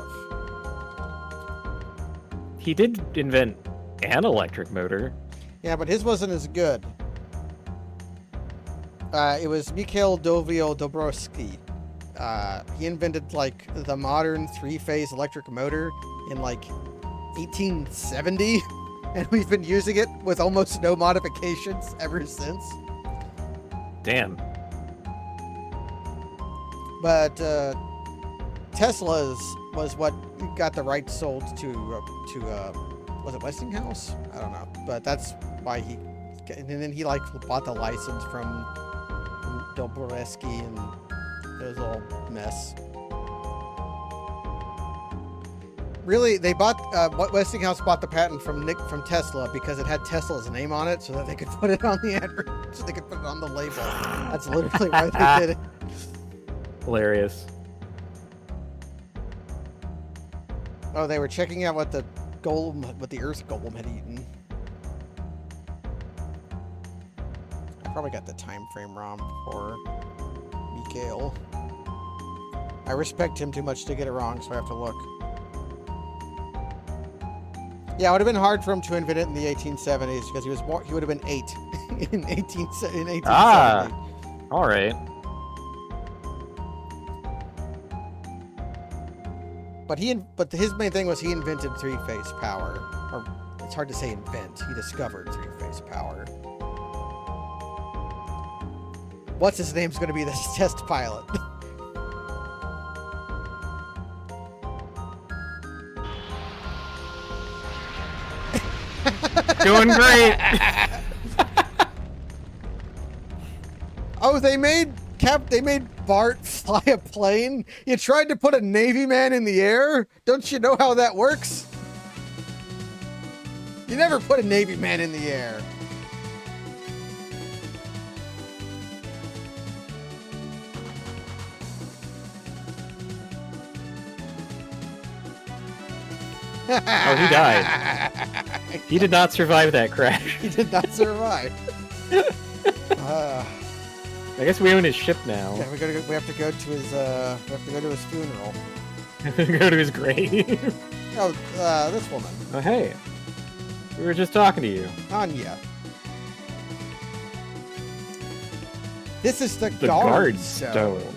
He did invent an electric motor. Yeah, but his wasn't as good. It was Mikhail Dobrowski. He invented like the modern 3-phase electric motor in like 1870, and we've been using it with almost no modifications ever since. Damn. But Tesla's was what got the rights sold to was it Westinghouse? I don't know, but that's why he. And then he like bought the license from Dobrowski, and it was all mess. Really, they bought Westinghouse bought the patent from Tesla because it had Tesla's name on it, so that they could put it on the advert, so they could put it on the label. That's literally why they did it. Hilarious. Oh, they were checking out what the Earth golem had eaten. I probably got the time frame wrong for Mikhail. I respect him too much to get it wrong, so I have to look. Yeah, it would have been hard for him to invent it in the 1870s because he would have been 8 in 1870. Ah, all right. But his main thing was he invented 3-phase power. Or it's hard to say invent. He discovered 3-phase power. What's his name's going to be this test pilot? Doing great. Oh, they made Bart fly a plane? You tried to put a Navy man in the air? Don't you know how that works? You never put a Navy man in the air. Oh, he died. He did not survive that crash. He did not survive. I guess we own his ship now. Yeah, we have to go to his funeral. Go to his grave. Oh, this woman. Oh, hey. We were just talking to you. Anya. This is the The guard guard stone. stone.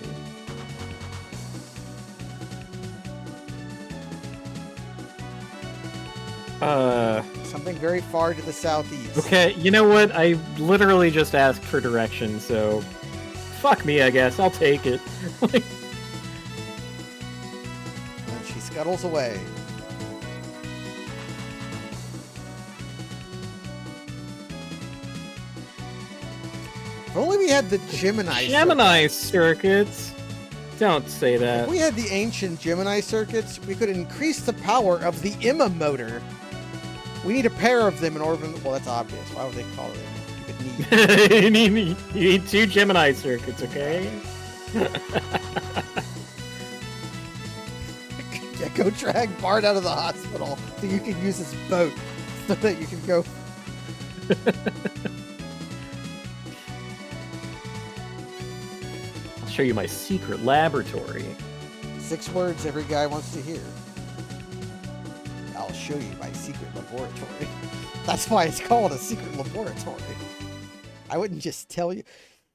Something very far to the southeast. Okay, you know what? I literally just asked for directions, so fuck me, I guess. I'll take it. And she scuttles away. If only we had the Gemini circuits. Don't say that. If we had the ancient Gemini circuits, we could increase the power of the Emma motor. We need a pair of them in order to... Well, that's obvious. Why would they call it? You need 2 Gemini circuits, okay? Yeah, go drag Bart out of the hospital so you can use his boat so that you can go... I'll show you my secret laboratory. 6 words every guy wants to hear. I'll show you my secret laboratory. That's why it's called a secret laboratory. I wouldn't just tell you.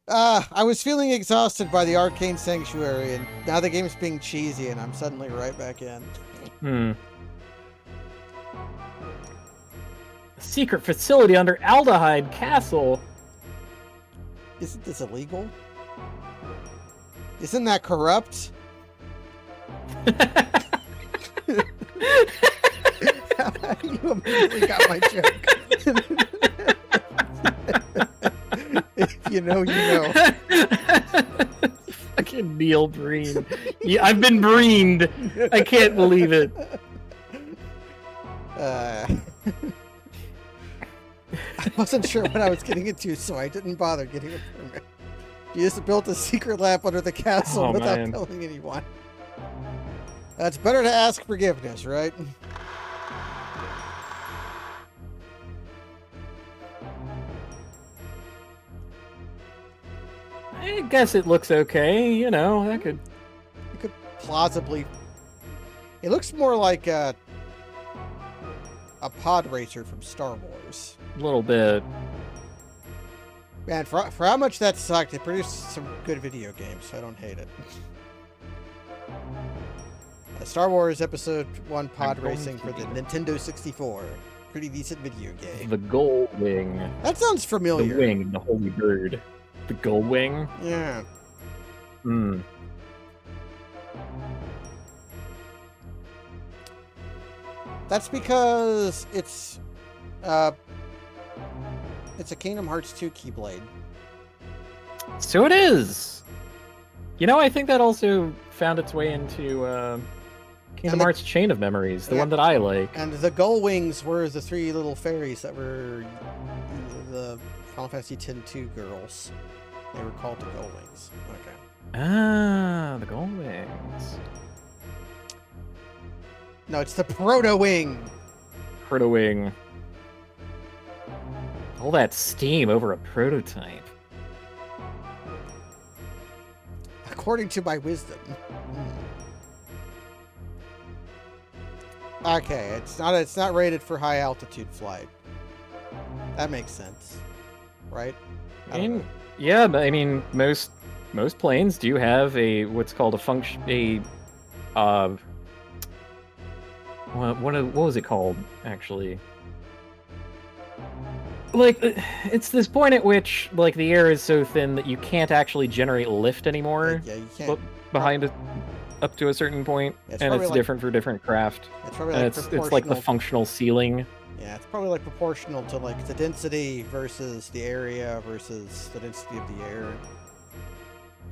I was feeling exhausted by the Arcane Sanctuary, and now the game's being cheesy, and I'm suddenly right back in. A secret facility under Aldehyde Castle. Isn't this illegal? Isn't that corrupt? You immediately got my joke. If you know, you know. Fucking Neil Breen. Yeah, I've been breened. I can't believe it. I wasn't sure what I was getting into, so I didn't bother getting a permit. You just built a secret lab under the castle without telling anyone. It's better to ask forgiveness, right? guess it looks okay. You know, that could... It could plausibly... It looks more like a pod racer from Star Wars. A little bit. Man, for how much that sucked, it produced some good video games, so I don't hate it. Star Wars Episode 1 pod racing for the Nintendo 64. Pretty decent video game. The Gull Wing. That sounds familiar. The wing, the holy bird. The Gull Wing? Yeah. Hmm. That's because it's a Kingdom Hearts 2 Keyblade. So it is! You know, I think that also found its way into Kingdom Hearts Chain of Memories, the one that I like. And the Gull Wings were the three little fairies that were the Final Fantasy X-2 girls. They were called the Gull Wings. Okay. Ah, the Gull Wings. No, it's the Proto Wing. Proto Wing. All that steam over a prototype. According to my wisdom. Okay, it's not rated for high altitude flight. That makes sense, right? I mean, yeah, but I mean, most planes do have a what's called a function, what was it called actually? Like, it's this point at which like the air is so thin that you can't actually generate lift anymore. Yeah, you can't. Behind it, up to a certain point, and it's different for different craft. It's probably like it's like the functional ceiling. Yeah, it's probably like proportional to like the density versus the area versus the density of the air.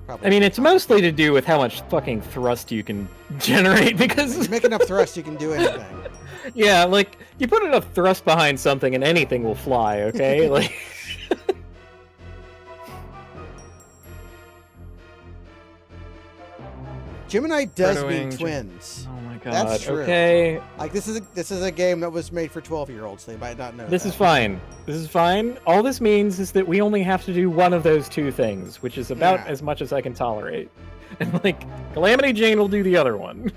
Probably. I mean, it's mostly to do with how much fucking thrust you can generate, because... If you make enough thrust, you can do anything. Yeah, like, you put enough thrust behind something and anything will fly, okay? Like... Gemini does mean twins. Oh my god. That's true. Okay. Like, this is a game that was made for 12-year-olds. They might not know This is fine. This is fine. All this means is that we only have to do one of those two things, which is about as much as I can tolerate. And, like, Calamity Jane will do the other one.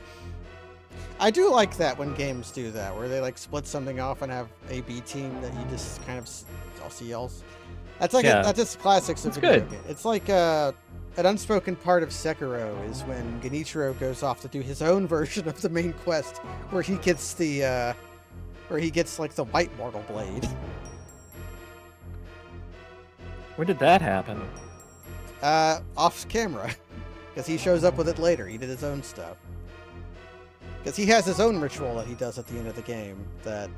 I do like that when games do that, where they, like, split something off and have a B team that you just kind of all see else. That's like that's just classics of video game. It's like an unspoken part of Sekiro is when Genichiro goes off to do his own version of the main quest, where he gets like the white mortal blade. Where did that happen? Off camera, because he shows up with it later. He did his own stuff. Because he has his own ritual that he does at the end of the game. That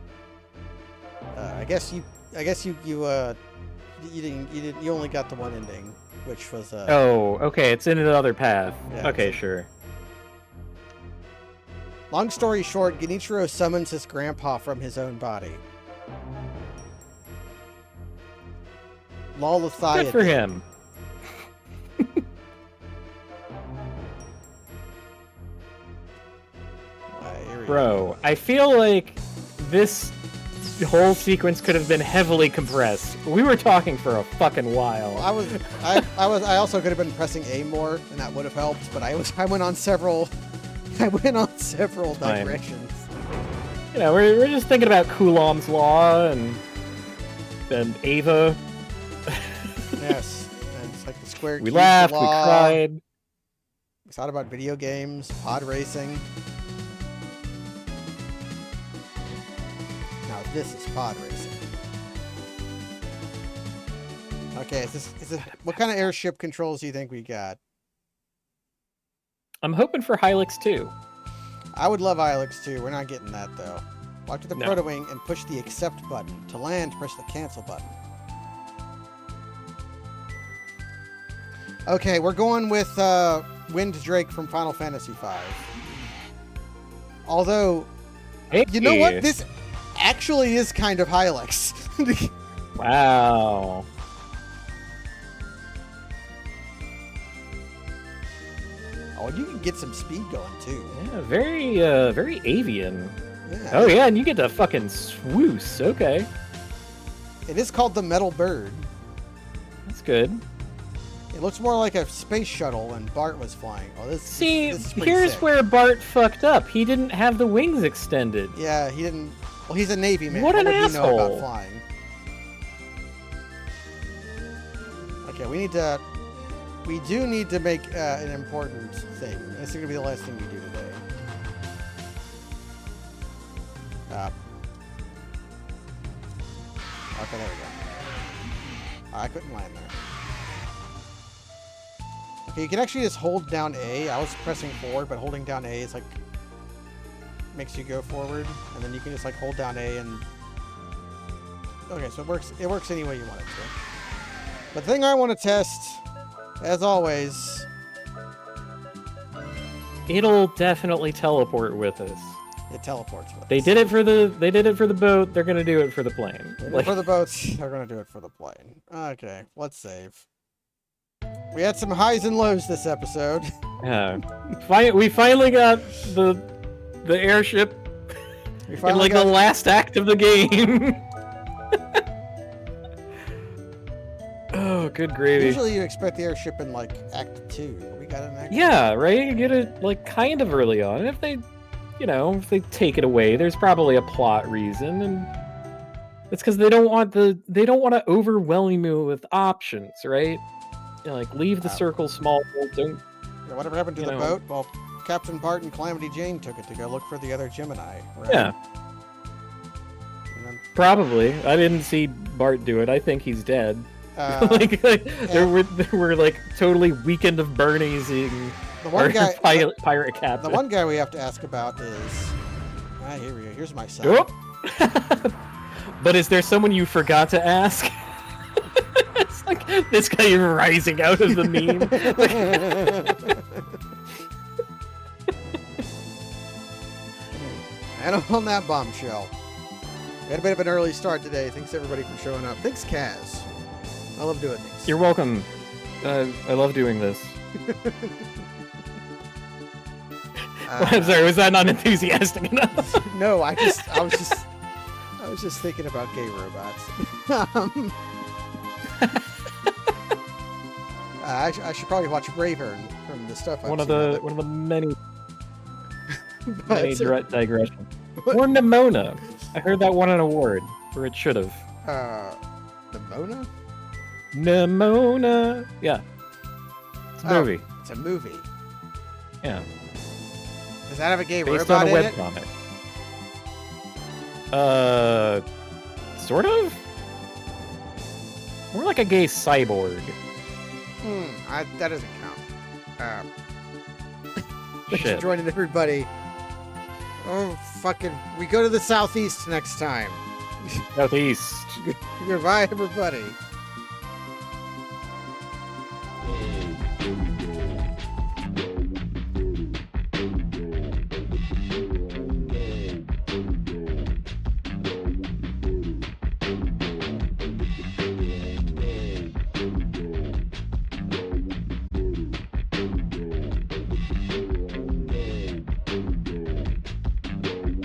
I guess you only got the one ending, which was oh, okay, it's in another path. Yeah, okay, sure. Long story short, Genichiro summons his grandpa from his own body. Lolithiah. Good for him. Bro, I feel like this whole sequence could have been heavily compressed. We were talking for a fucking while. I also could have been pressing A more, and that would have helped. But I went on several digressions. You know, we're just thinking about Coulomb's law and Ava. Yes, and it's like the square. We laughed, we cried. We thought about video games, pod racing. Now this is pod racing. Okay, what kind of airship controls do you think we got? I'm hoping for Hylix 2. I would love Hylix 2. We're not getting that, though. Walk to the Proto Wing and push the accept button. To land, press the cancel button. Okay, we're going with Wind Drake from Final Fantasy V. Although, you know what? This actually is kind of Hylix. Wow. Oh, you can get some speed going, too. Yeah, very avian. Yeah. Oh, yeah, and you get to fucking swoosh. Okay. It is called the Metal Bird. That's good. It looks more like a space shuttle when Bart was flying. Oh, this is pretty here's sick. where Bart fucked up. He didn't have the wings extended. Yeah, he didn't. Well, he's a Navy man. What an would he know about asshole. flying? Okay, we do need to make an important thing. This is gonna be the last thing we do today. Okay, there we go. I couldn't land there. Okay, you can actually just hold down A. I was pressing forward, but holding down A is like makes you go forward, and then you can just like hold down A and. Okay, so it works. It works any way you want it to. The thing I want to test, as always, It'll definitely teleport with us. it teleports with They us. did it for the boat. They're gonna do it for the plane. Like, For the boats, they're gonna do it for the plane. Okay, let's save. We had some highs and lows this episode. we finally got the airship We in finally like got. the last act of the game. Oh, good gravy. Usually you expect the airship in like Act 2. We got an Act Yeah, right? You get it like kind of early on. And if they take it away, there's probably a plot reason, and it's because they don't want to overwhelm you with options, right? You know, like leave the circle small. Don't. Yeah, whatever happened to You the know. boat? Well, Captain Bart and Calamity Jane took it to go look for the other Gemini. Right? Yeah, And then, probably. I didn't see Bart do it. I think he's dead. like we're like totally Weekend of Bernie's the one guy. pirate captain. The one guy we have to ask about is. Here we go. Here's my son. Oop. But is there someone you forgot to ask? It's like this guy rising out of the meme. And on that bombshell. We had a bit of an early start today. Thanks everybody for showing up. Thanks, Kaz. I love doing these. You're welcome. I love doing this. I'm sorry, was that not enthusiastic enough? No, I was just thinking about gay robots. I should probably watch Bravern from the stuff I've one of seen the many But- digressions. Or Nimona. I heard that won an award, or it should have. the Mona? Nimona. Yeah. It's a movie. It's a movie. Yeah. Does that have a gay Based robot on a in it? webcomic. Sort of? More like a gay cyborg. That doesn't count. Thanks for Shit. joining everybody. Oh, we go to the southeast next time. Southeast. Goodbye, everybody.